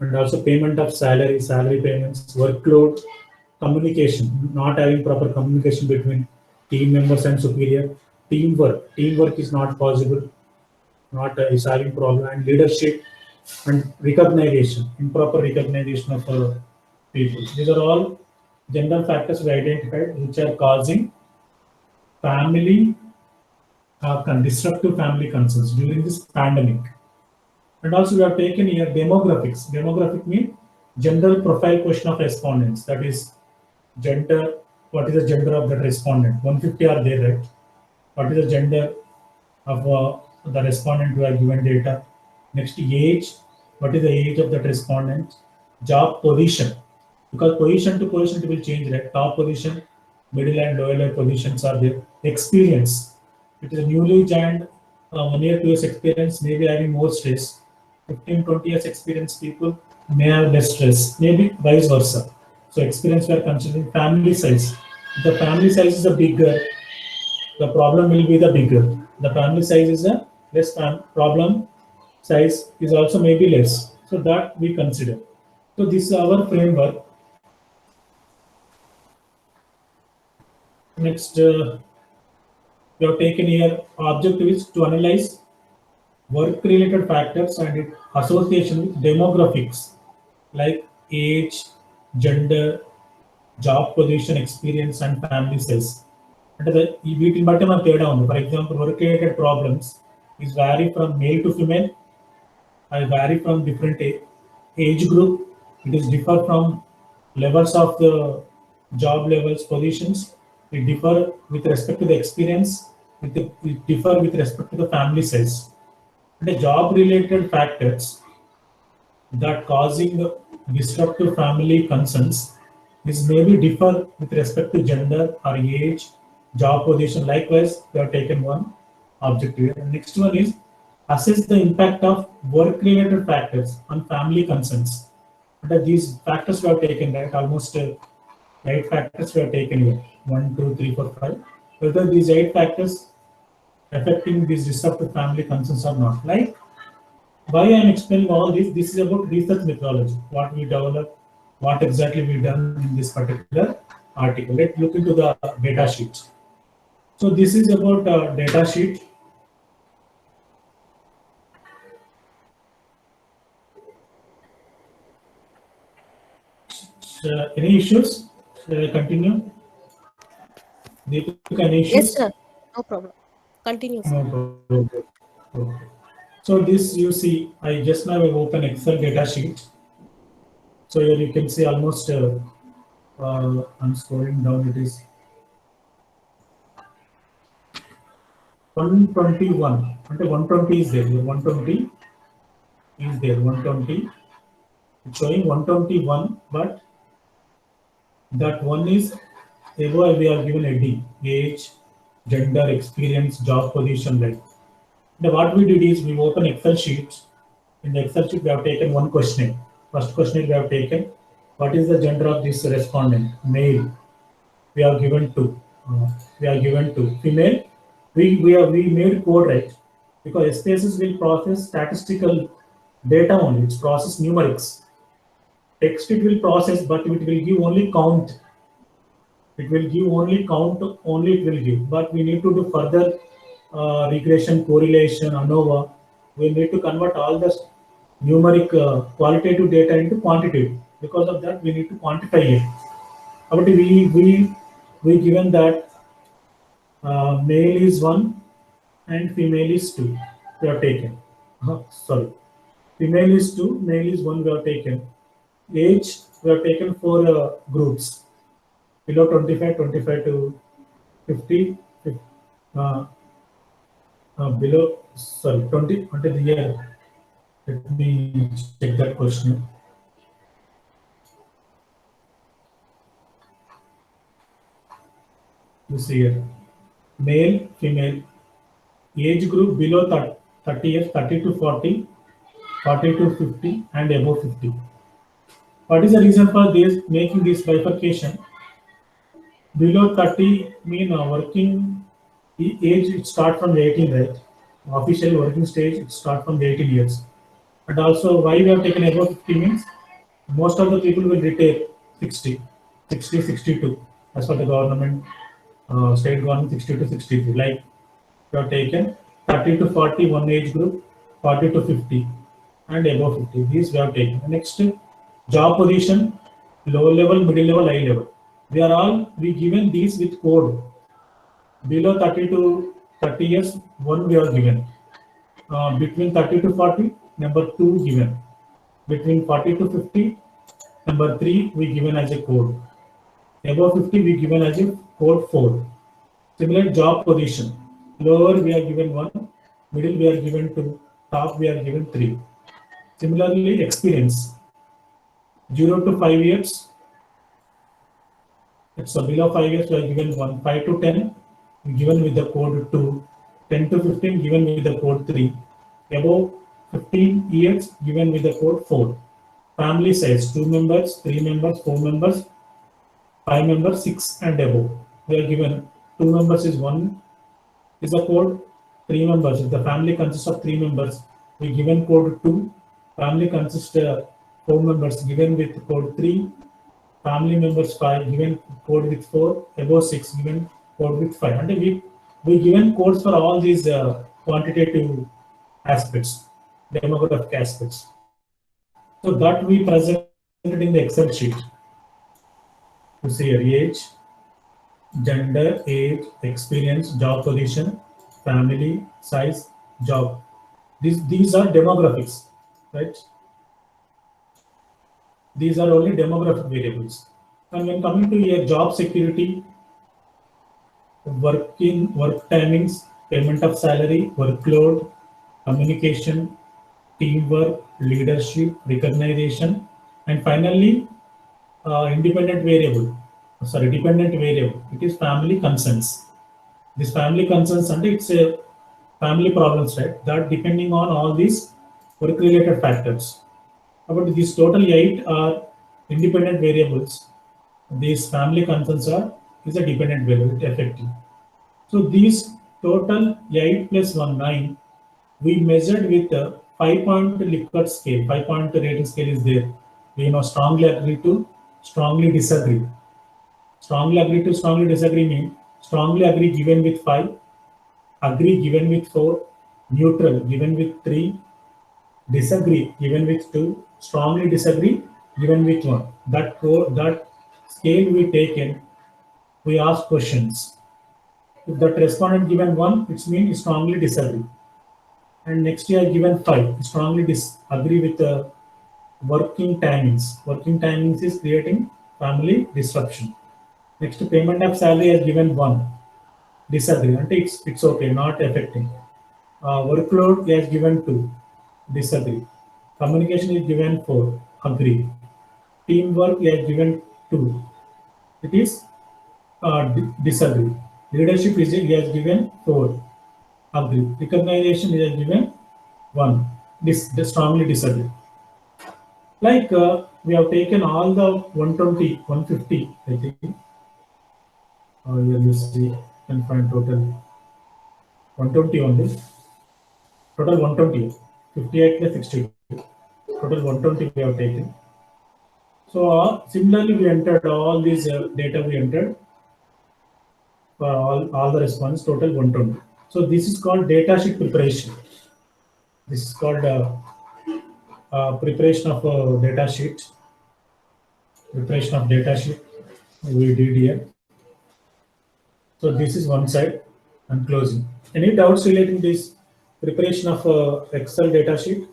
And also payment of salary payments, workload, communication, not having proper communication between team members and superior, teamwork is not possible, is having problem, and leadership and recognition, improper recognition of people. These are all general factors we identified which are causing family disruptive family concerns during this pandemic. And also we have taken here demographics. Demographic means general profile question of respondents. That is gender. What is the gender of that respondent? 150 are there, right? What is the gender of the respondent who have given data? Next, age. What is the age of that respondent? Job position. Because position to position it will change, right? Top position, middle and lower positions are there. Experience. It is a newly joined 1 year, 2 years experience, maybe having more stress. 15, 20 years experience people may have less stress, maybe vice versa. So experience we are considering. Family size. If the family size is a bigger, the problem will be the bigger. The family size is a less, problem size is also maybe less. So that we consider. So this is our framework. Next, we have taken here objective is to analyze work-related factors and its association with demographics like age, gender, job position, experience, and family size. వీటిని బట్టి మనకు తేడా ఉంది. For example, work-related problems is vary from male to female. I vary from different age group. It is differ from levels of the job levels, positions. It differ with respect to the experience. It differ with respect to the family size. And the job-related factors that causing disruptive family concerns is maybe differ with respect to gender or age, job position. Likewise, we have taken one objective. And next one is assess the impact of work-related factors on family concerns. And these factors we have taken, right? Almost 8 factors we have taken here. 1, 2, 3, 4, 5. Whether these 8 factors affecting these disruptive family concerns or not. Like, why I am explaining all this? This is about research methodology. What we develop, what exactly we done in this particular article. Let's look into the data sheet. So this is about data sheet. Any issues? Shall I continue? Deepika, any issues? Yes, sir. No problem. Continue, sir. No problem. Okay. So this you see, I just now have open Excel data sheet. So here you can see almost, I'm scrolling down, it is 121. 120 is there. 120 is there. 120. It's showing 121, but that one is above we are given a D, age, gender, experience, job position, like. Now what we did is we open Excel sheets. In the Excel sheet we have taken one questionnaire. First questionnaire we have taken, what is the gender of this respondent? Male. We are given 2. Female. We made code, right? Because SPSS will process statistical data only. It's process numerics. Text it will process, but it will give only count. It will give only count, only it will give. But we need to do further regression, correlation, ANOVA. We need to convert all the numeric qualitative data into quantitative. Because of that, we need to quantify it. But we given that male is 1 and female is 2. We have taken. Sorry, female is 2, male is 1. We have taken. Age, we have taken 4 groups below 25, 25 to 50, below, sorry, 20 until the year. Let me check that question. You see here, male, female, age group below 30 years, 30 to 40, 40 to 50, and above 50. What is the reason for this making this bifurcation? Below 30 mean working age, it start from 18, right? Officially working stage, it start from 18 years. And also why we have taken above 50 means most of the people will retire 60, 60, 62 as per the government, state government 60 to 63. Like we have taken 30 to 40 one age group, 40 to 50 and above 50. These we have taken. Next, job position, low level, middle level, high level. We given these with code. Below 30 to 30 years, 1 we are given. Between 30 to 40, number 2 given. Between 40 to 50, number 3 we given as a code. Above 50 we given as a code 4. Similar job position. Lower we are given 1, middle we are given 2, top we are given 3. Similarly, experience. 0 to 5 years. So below 5 years we are given 1, 5 to 10 given with the code 2, 10 to 15 given with the code 3, above 15 years given with the code 4. Family size 2 members, 3 members, 4 members, 5 members, 6 and above. We are given 2 members is 1 is the code, 3 members. If the family consists of 3 members, we given code 2. Family consists 4 members given with code 3. Family members 5 given code with 4, above 6 given code with 5. And we given codes for all these quantitative aspects, demographic aspects. So that we presented in the Excel sheet. You see here, age, gender, age, experience, job position, family, size, job. These are demographics, right? These are only demographic variables. And when coming to your job security, work timings, payment of salary, workload, communication, teamwork, leadership, recognition, and finally, dependent variable. It is family concerns. This family concerns, and it's a family problems, right? That depending on all these work-related factors. About these total 8 are independent variables. These family concerns is a dependent variable, effective. So these total 8 plus 1, 9, we measured with a 5-point Likert scale. 5-point rating scale is there. We strongly agree to strongly disagree. Strongly agree to strongly disagree means strongly agree given with 5, agree given with 4, neutral given with 3, disagree given with 2, strongly disagree given with 1. That scale we taken, we ask questions. If that respondent given 1, it means strongly disagree. And next year given 5, strongly disagree with the working timings. Working timings is creating family disruption. Next, payment of salary is given 1, disagree. And it's okay, not affecting. Workload is given 2, disagree. Communication is given 4, agree. Teamwork is given 2, it is disagree. Leadership is given 4, agree. Recognition is given 1, strongly disagree. Like we have taken all the 120, 150, I think. Here you see, you can find total 120 only. Total 120, 58 plus 62. Total 120 we have taken. So similarly, we entered all these data we entered for all the response, total 120. So this is called data sheet preparation. This is called preparation of a data sheet. Preparation of data sheet we did here. So this is one side and closing. Any doubts relating this preparation of Excel data sheet?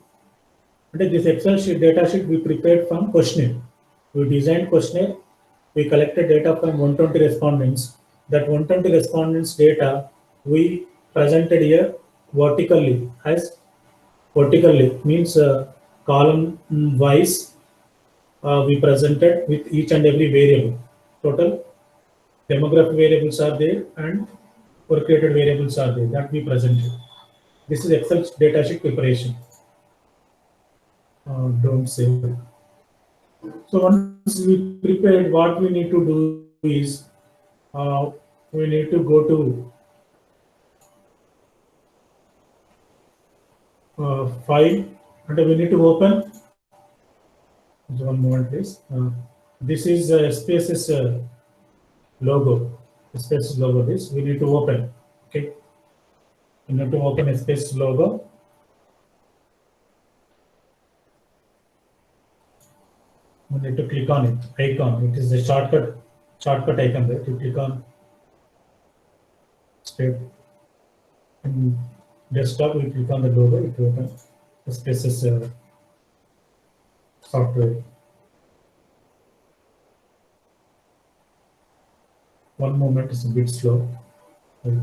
And this Excel sheet data sheet we prepared from questionnaire. We designed questionnaire. We collected data from 120 respondents. That 120 respondents data we presented here vertically as vertically means column wise we presented with each and every variable. Total demographic variables are there and work related variables are there that we presented. This is Excel data sheet preparation. Don't save it. So once we prepared, what we need to do is we need to go to file and we need to open. Just one moment, please. This is SPSS logo. SPSS logo. This we need to open. Okay. We need to open SPSS logo. We need to click on it. Icon. It is a shortcut icon. Right? You click on straight in desktop. We click on the logo. It will open SPSS software. One moment is a bit slow. Right.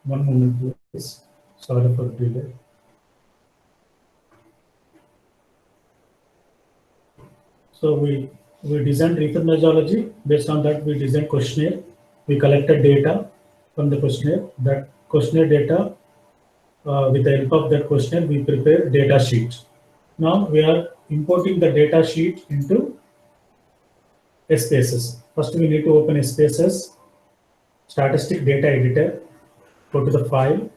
One moment, please. Sorry for the delay. So we designed research methodology. Based on that, we designed questionnaire. We collected data from the questionnaire. That questionnaire data, with the help of that questionnaire, we prepare data sheets. Now we are importing the data sheet into SPSS. First, we need to open SPSS statistic data editor. Go to the file.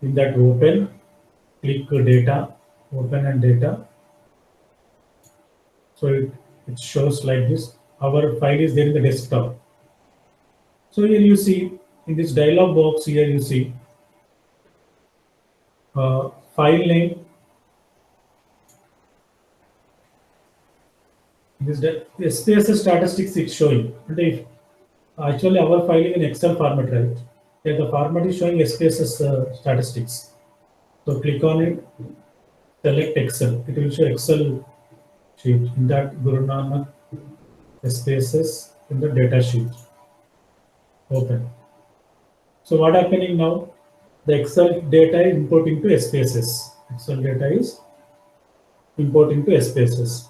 In that open, click data, open and data. So it shows like this. Our file is there in the desktop. So here you see in this dialog box here you see file name. This SPSS statistics is showing. And if actually our file is in Excel format, right? Here the format is showing SPSS statistics. So click on it, select Excel. It will show Excel sheet in that Guru Nanak SPSS in the data sheet. Open. So what happening now? The Excel data is importing to SPSS. Excel data is importing to SPSS.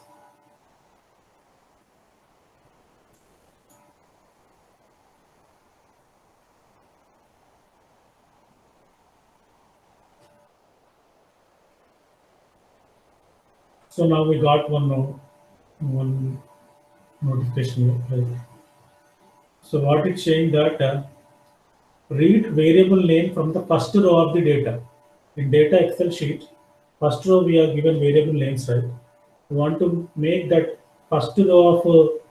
So now we got one notification. Right? So what it's saying that read variable name from the first row of the data. In data Excel sheet, first row we are given variable names, right? We want to make that first row of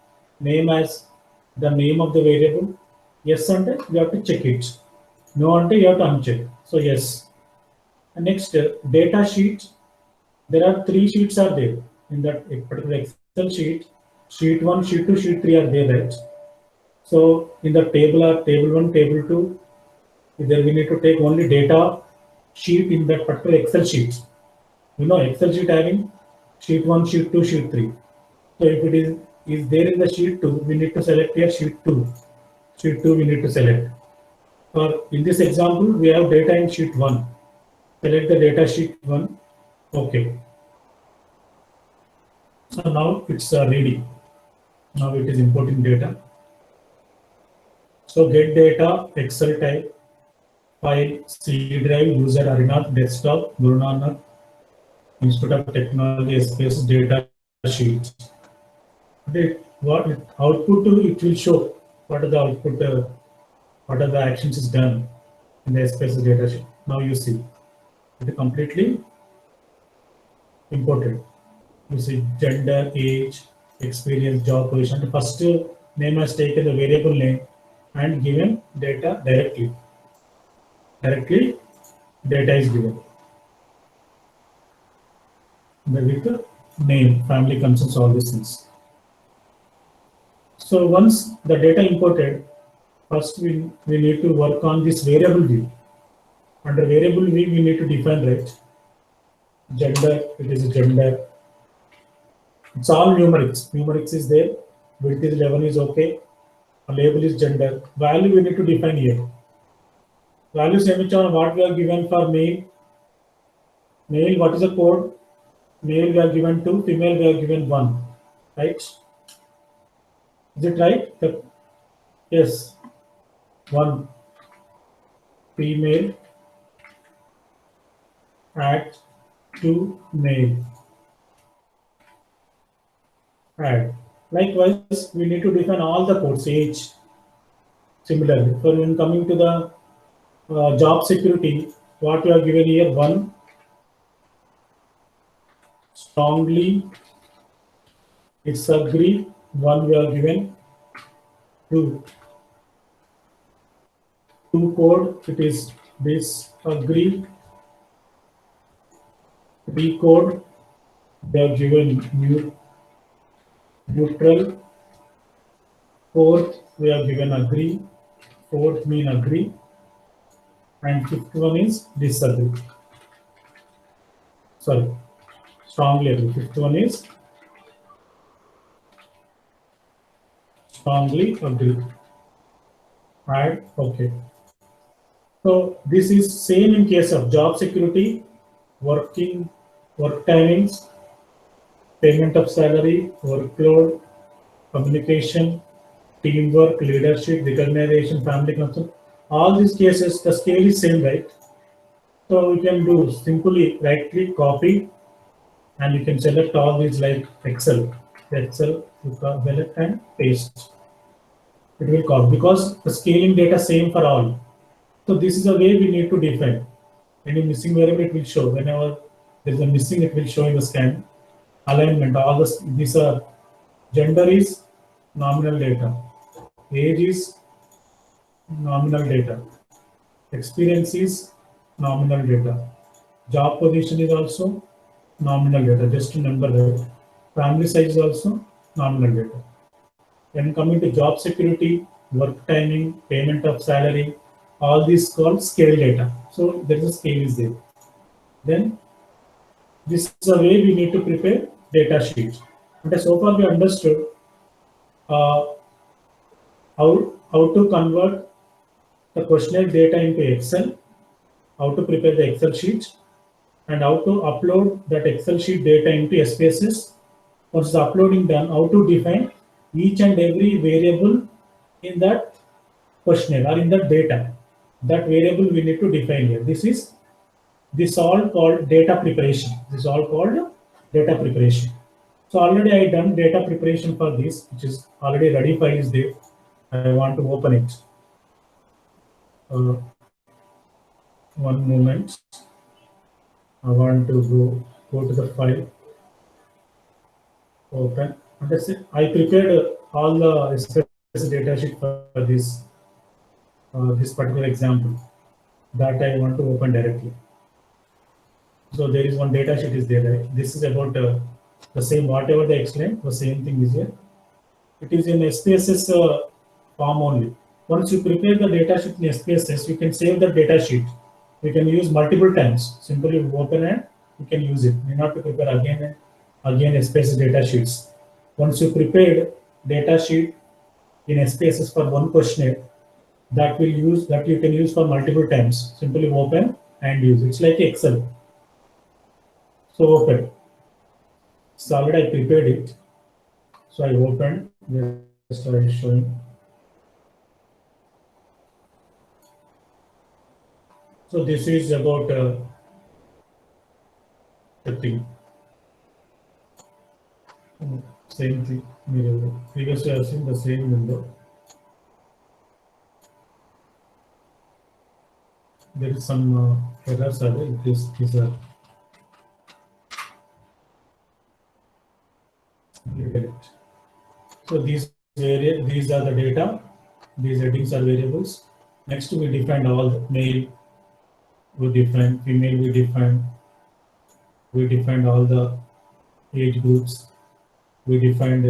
name as the name of the variable. Yes, and you have to check it. No, and you have to uncheck. So yes. And next data sheet. There are 3 sheets are there in that particular Excel sheet. Sheet 1, sheet 2, sheet 3 are there, right? So in the table are table 1, table 2. There we need to take only data sheet in that particular Excel sheet. You know, Excel sheet having sheet 1, sheet 2, sheet 3. So if it is there in the sheet 2, we need to select here sheet 2. Sheet 2 we need to select. For in this example, we have data in sheet 1. Select the data sheet 1. Okay. So now it's ready. Now it is importing data. So get data, Excel type, file, C drive, user Arinath, desktop, Guru Nanak, Institute of Technology, space data sheet. What output it will show. What are the output? What are the actions is done in the space data sheet? Now you see it is completely imported. You see gender, age, experience, job position. The first name has taken the variable name and given data directly. Directly, data is given. With the name, family concerns, all these things. So once the data imported, first we need to work on this variable view. Under variable view, we need to define right. Gender, it is a gender. It's all numerics. Numerics is there. Width is 11 is okay. A label is gender. Value we need to define here. Value semicolon what we are given for male. Male, what is the code? Male we are given 2, female we are given 1. Right? Is it right? Yes. 1. Female. Add 2 male. Add. Likewise, we need to define all the codes, age. Similarly, so when coming to the job security, what we are given here, 1. Strongly disagree, 1 we are given, 2. 2 code, it is disagree. 3 code, they are given neutral. 4th, we are given agree. 4th mean agree. And 5th one is disagree. Sorry, strongly agree. 5th one is strongly agree. Right? Okay. So this is same in case of job security, work timings, payment of salary, workload, communication, teamwork, leadership, recognition, family concern. All these cases, the scale is same, right? So we can do simply right click, copy, and you can select all these like Excel. Excel, you can select and paste. It will copy because the scaling data same for all. So this is a way we need to define. Any missing variable it will show. Whenever there is a missing, it will show in the scan. Alignment, all this, these are gender is nominal data, age is nominal data, experience is nominal data, job position is also nominal data, just to number that. Family size is also nominal data. When coming to job security, work timing, payment of salary, all these called scale data. So there is a scale is there. Then this is a way we need to prepare data sheets. And so far we understood how to convert the questionnaire data into Excel, how to prepare the Excel sheet, and how to upload that Excel sheet data into SPSS. Once the uploading done, how to define each and every variable in that questionnaire or in that data. That variable we need to define here. This all called data preparation. This is all called data preparation. So already I done data preparation for this, which is already ready file is there. I want to open it. One moment. I want to go to the file. Open. And that's it. I prepared all the SPSS data sheet for this this particular example that I want to open directly. So there is one data sheet is there. Right? This is about the same, whatever they explained, the same thing is here. It is in SPSS form only. Once you prepare the data sheet in SPSS, you can save the data sheet. You can use multiple times. Simply open and you can use it. You not to prepare again and again SPSS data sheets. Once you prepared data sheet, in SPSS for one questionnaire that you can use for multiple times. Simply open and use. It's like Excel. So open. So already I prepared it. So I opened. Just I showing. So this is about the thing. Same thing. Previously I have seen the same window. There is some errors are there. These are so these are the data. These headings are variables. Next we defined all the male. We defined female. We defined all the age groups. We defined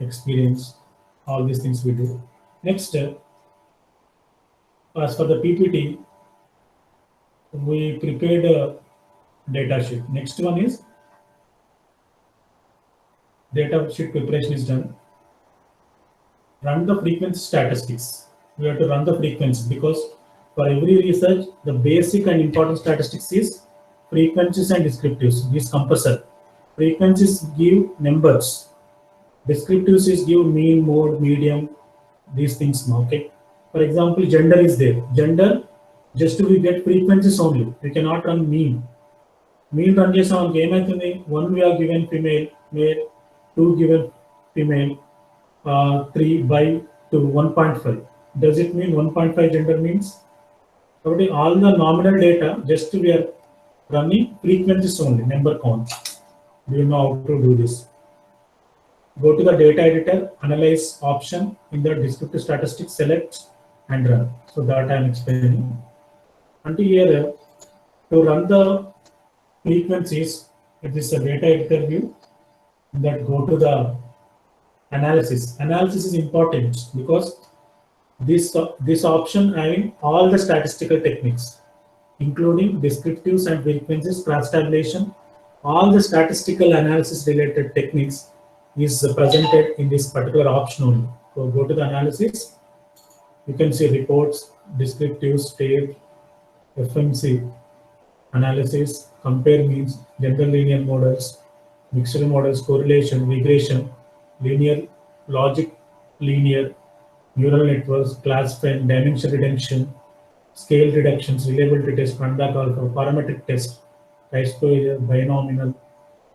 experience. All these things we do. Next, as for the PPT, we prepared a data sheet. Next one is data sheet preparation is done. Run the frequency statistics. We have to run the frequency because for every research, the basic and important statistics is frequencies and descriptives. This compulsory. Frequencies give numbers. Descriptives is give mean, mode, medium, these things. Okay. For example, gender is there. Gender, just we get frequencies only. We cannot run mean. Mean run chesam game aitundi. 1 we are given female, male, 2 given female, 3 by 2, 1.5. Does it mean 1.5 gender means? Already all the nominal data, just we are running frequencies only, number count. We know how to do this. Go to the data editor, analyze option in the descriptive statistics, select and run. So that I am explaining. Until here, to run the frequencies, it is a data editor view. That go to the analysis. Analysis is important because this option having all the statistical techniques, including descriptives and frequencies, cross tabulation, all the statistical analysis related techniques is presented in this particular option only. So go to the analysis. You can see reports, descriptives, state, FMC, analysis, compare means, general linear models, mixed models, correlation, regression, linear, logic, linear, neural networks, classifying, dimension reduction, scale reductions, reliability test, Van alpha, parametric test, chi-square, binomial,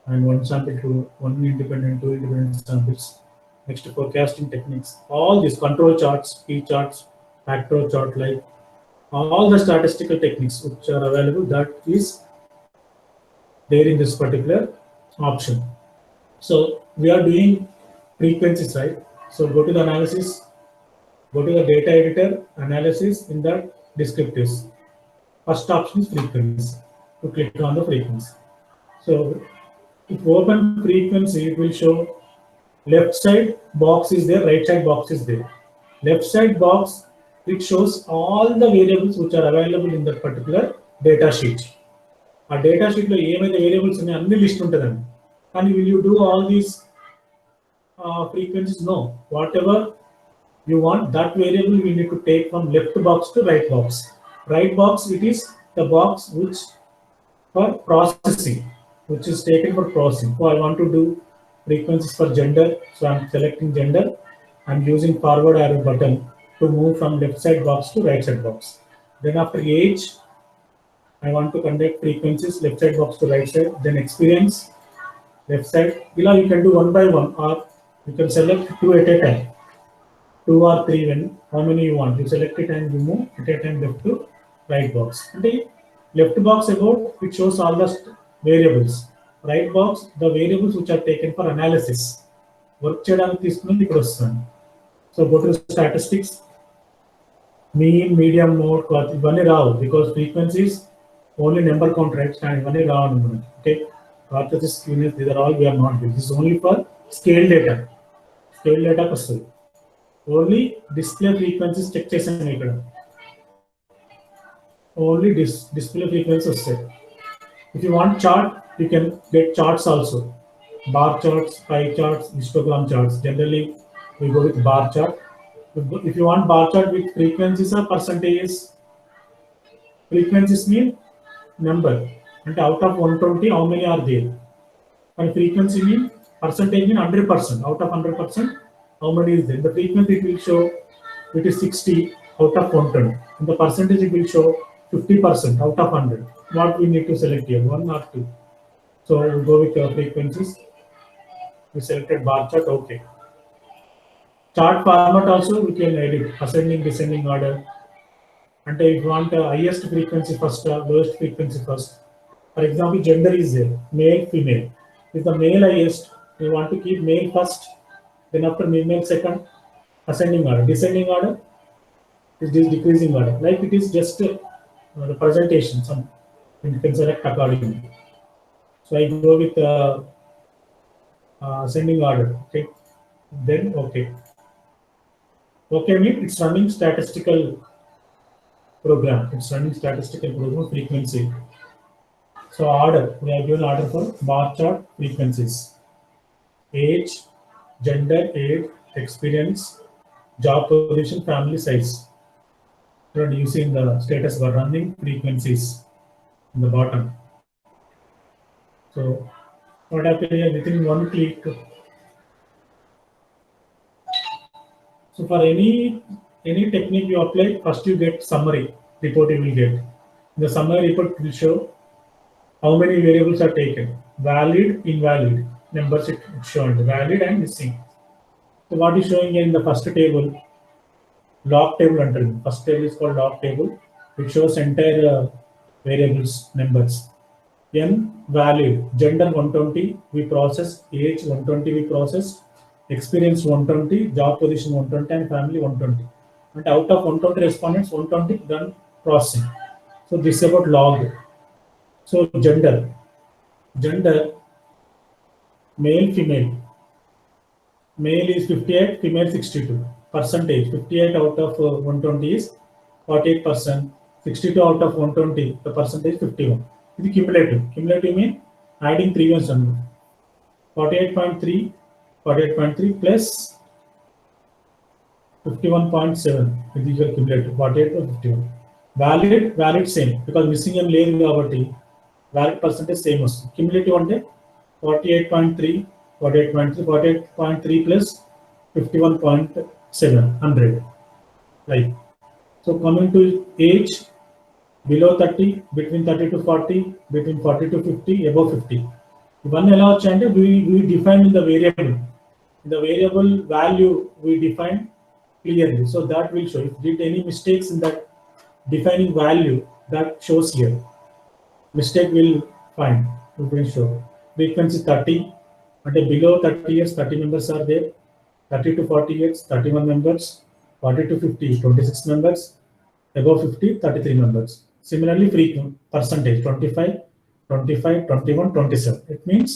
and one sample to one independent, 2 independent samples. Next, forecasting techniques. All these control charts, P charts, factor chart, like all the statistical techniques which are available, that is there in this particular option. So we are doing frequencies, right? So go to the analysis, go to the data editor, analysis, in the descriptives. First option is frequency. To click on the frequency. So if open frequency, it will show left side box is there, right side box is there. Left side box, it shows all the variables which are available in that particular data sheet. A data sheet lo ఏమైతే variables ఉన్నాయో అన్ని list ఉంటుందండి. And will you do all these frequencies? No. Whatever you want, that variable we need to take from left box to right box. Right box, it is the box which for processing, which is taken for processing. So I want to do frequencies for gender. So I'm selecting gender. I'm using forward arrow button to move from left side box to right side box. Then after age, I want to conduct frequencies left side box to right side. Then experience, left side. Below you can do one by one, or you can select 2 at a time. 2 or 3 when how many you want. You select it and you move at a time left to right box. And the left box about it shows all the variables. Right box, the variables which are taken for analysis. Work cheyడానికి తీసుకుని ఇక్కడ వస్తుంది. So go to statistics, mean, medium, mode, ఇవన్నీ రావు because frequencies only number count, right? And ఇవన్నీ రావు అన్నమాట. Okay. Cartridges, these are all we are not doing. This is only for scale data. Scale data వస్తుంది. Only display frequencies check చేసాను ఇక్కడ. Only display frequencies వస్తాయి. If you want chart, you can get charts also. Bar charts, pie charts, histogram charts. Generally, we go with bar chart. If you want bar chart with frequencies or percentages, frequencies mean number. And out of 120, how many are there? And frequency mean percentage mean 100%. Out of 100%, how many is there? The frequency it will show it is 60 out of 120. And the percentage it will show 50% out of 100. What we need to select here, 1 or 2. So we'll go with your frequencies. We selected bar chart, okay. Chart format also we can edit, ascending, descending order. And if you want highest frequency first, lowest frequency first. For example, gender is there, male, female. If the male highest, we want to keep male first, then after female second, ascending order. Descending order is this decreasing order. Like it is just the presentation, some you can select accordingly. So I go with ascending order, okay. Then okay. Okay means it's running statistical program. It's running statistical program frequency. So order, we have given order for bar chart frequencies. Age, gender, age, experience, job position, family size. Using the status bar running frequencies in the bottom. So what happens here within one click. So for any technique you apply, first you get summary report you will get. The summary report will show how many variables are taken, valid, invalid, numbers it shown, valid and missing. So what is showing here in the first table, log table under first table is called log table. It shows entire variables numbers. N valid, gender 120 we process, age 120 we process, experience 120, job position 120 and family 120. And out of 120 respondents, 120 done processing. So this is about log. So gender, male, female. Male is 58, female 62. Percentage, 58 out of 120 is 48%. 62 out of 120, the percentage 51. This is cumulative. Cumulative means adding 3 ones number. 48.3 plus 51.7. This is your cumulative. 48 to 51. Valid same because missing and layer కాబట్టి valid percentage same వస్తుంది. Cumulative అంటే 48.3 plus 51.7 100. Right. So coming to age, below 30, between 30 to 40, between 40 to 50, above 50. One ఎలా వచ్చాయంటే we define in the variable. In the variable value we define clearly. So that will show. If did any mistakes in that defining value, that shows here. Mistake will find. We will show. Frequency 30. And below 30 years, 30 members are there. 30 to 40 years, 31 members. 40 to 50, 26 members. Above 50, 33 members. Similarly, percentage 25, 21, 27. It means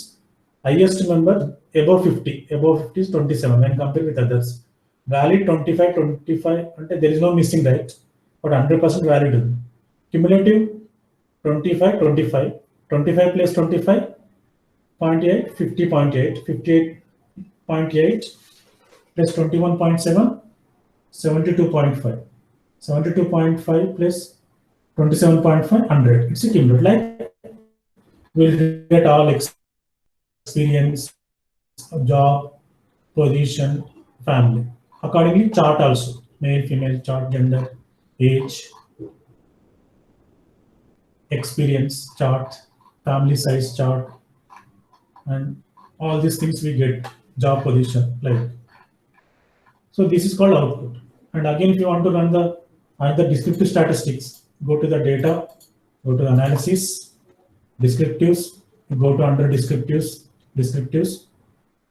highest member above 50. Above 50 is 27 when compared with others. Valid 25, and there is no missing, right? But 100% valid. Cumulative 25 plus 25, 0.8, 50.8, 58.8 plus 21.7, 72.5. 72.5 plus 27.5, 100. It's a cumulative. Like we'll get all experience, job, position, family. Accordingly, chart also. Male, female chart, gender, age, experience chart, family size chart, and all these things we get, job position, like. So this is called output. And again, if you want to run the either descriptive statistics, go to the data, go to analysis, descriptives, go to under descriptives.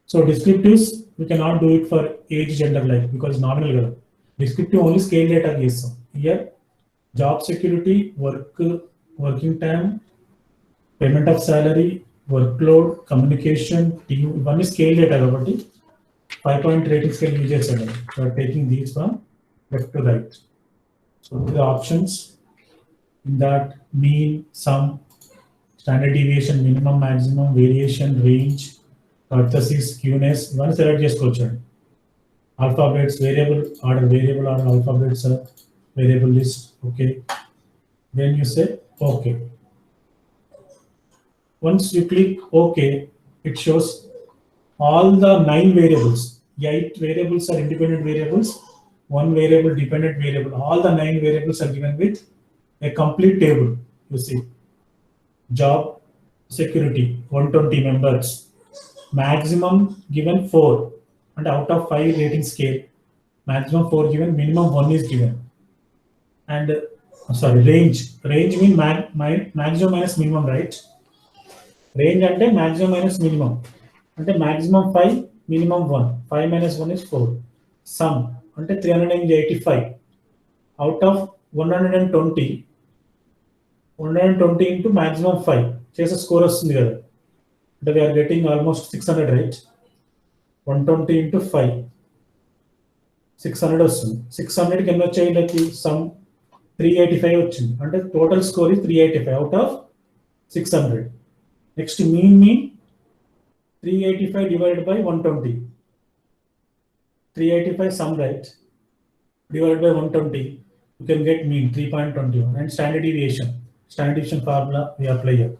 So descriptives, we cannot do it for age, gender, like because nominal. Descriptive only scale data case. Here, job security, working time, payment of salary, workload, communication, team. One is scale data. 5-point rating scale users. So we are taking these from left to right. So the options in that mean, sum, standard deviation, minimum, maximum, variation, range, parentheses, skewness. One select చేసుకోవచ్చు. alphabets, variable order alphabets, variable list. Okay. Then you say okay. Once you click OK, it shows all the 9 variables. 8 variables are independent variables, 1 variable dependent variable. All the 9 variables are given with a complete table. You see, job, security, 120 members, maximum given 4, and out of 5 rating scale, maximum 4 given, minimum 1 is given. And range means maximum minus minimum, right? Range ante maximum minus minimum. Ante maximum 5, minimum 1. 5 minus 1 is 4. Sum ante 385. Out of 120 into maximum 5. Chesa score vastundi kada. Ante we are getting almost 600, right? 120 into 5. 600 vastundi. 600 ki enni vachayi ilaki sum 385 వచ్చింది. అంటే total score is 385 out of 600. Next mean 385 divided by 120. 385 sum, right? Divided by 120, you can get mean 3.21. And standard deviation formula we apply here.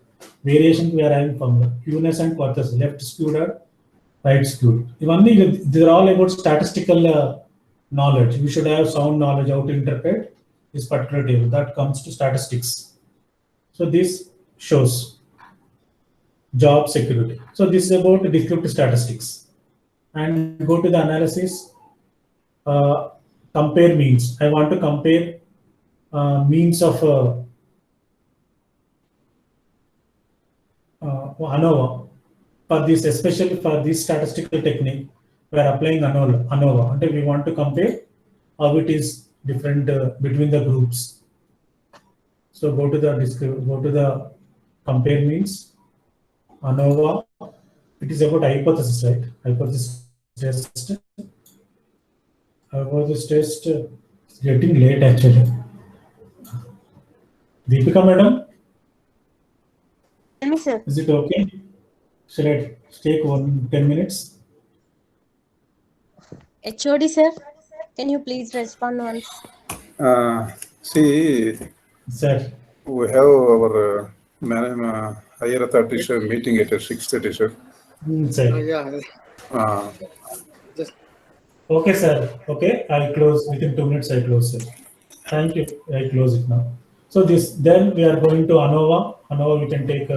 Variation we are having formula. Skewness and quarters, left skewed or right skewed. These are all about statistical knowledge. We should have sound knowledge how to interpret this particular table. That comes to statistics. So this shows job security. So this is about descriptive statistics. And go to the analysis. Compare means. I want to compare means of ANOVA. For this, especially for this statistical technique, we are applying ANOVA. Until we want to compare how it is different between the groups. So go to the compare means. ANOVA, it is about hypothesis, right? Hypothesis test is getting late actually. Deepika madam? Yes, sir. Is it okay? Shall I take 10 minutes? HOD, sir, can you please respond once? See, Sir. we have our higher authority meeting at 6:30, sir. Sir. Okay, sir. Okay, I'll close within 2 minutes. I close, sir. Thank you. I close it now. So then we are going to ANOVA. ANOVA we can take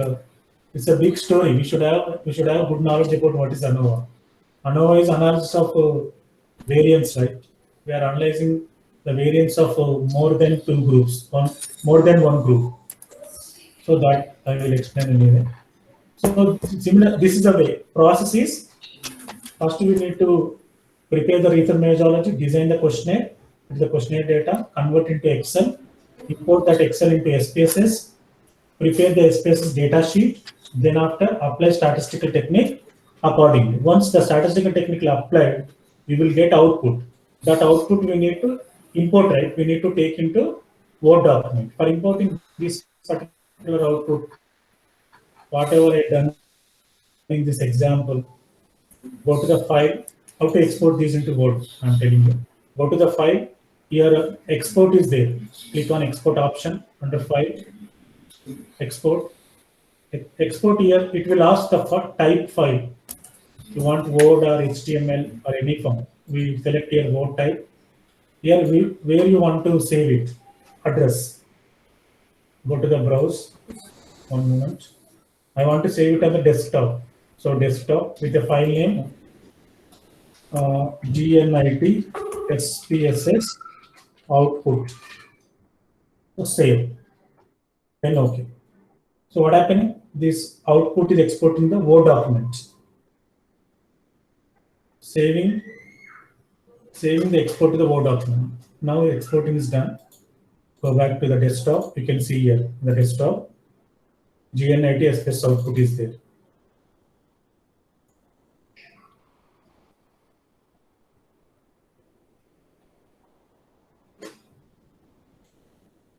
it's a big story. We should have good knowledge about what is ANOVA. ANOVA is analysis of variance, right? We are analyzing the variance of more than 2 groups, more than one group. So that I will explain anyway. So similar, this is the way. Process is, first we need to prepare the research methodology, design the questionnaire, put the questionnaire data, convert into Excel, import that Excel into SPSS, prepare the SPSS data sheet, then after apply statistical technique accordingly. Once the statistical technique is applied, we will get output. That output we need to import, right? We need to take into Word document. For importing this particular output, whatever I done in this example, go to the file. How to export these into Word? I'm telling you. Go to the file. Here export is there. Click on export option under file. Export. Export here. It will ask the type file. You want Word or HTML or any form. We select here Word type. Here where you want to save it. Address. Go to the browse. 1 moment. I want to save it on the desktop. So desktop with the file name GNIT SPSS output. So save. Then okay. So what happening? This output is exporting the Word document. Saving the export to the Word document. Now exporting is done. Go back to the desktop. You can see here the desktop. GNIT SPSS output is there.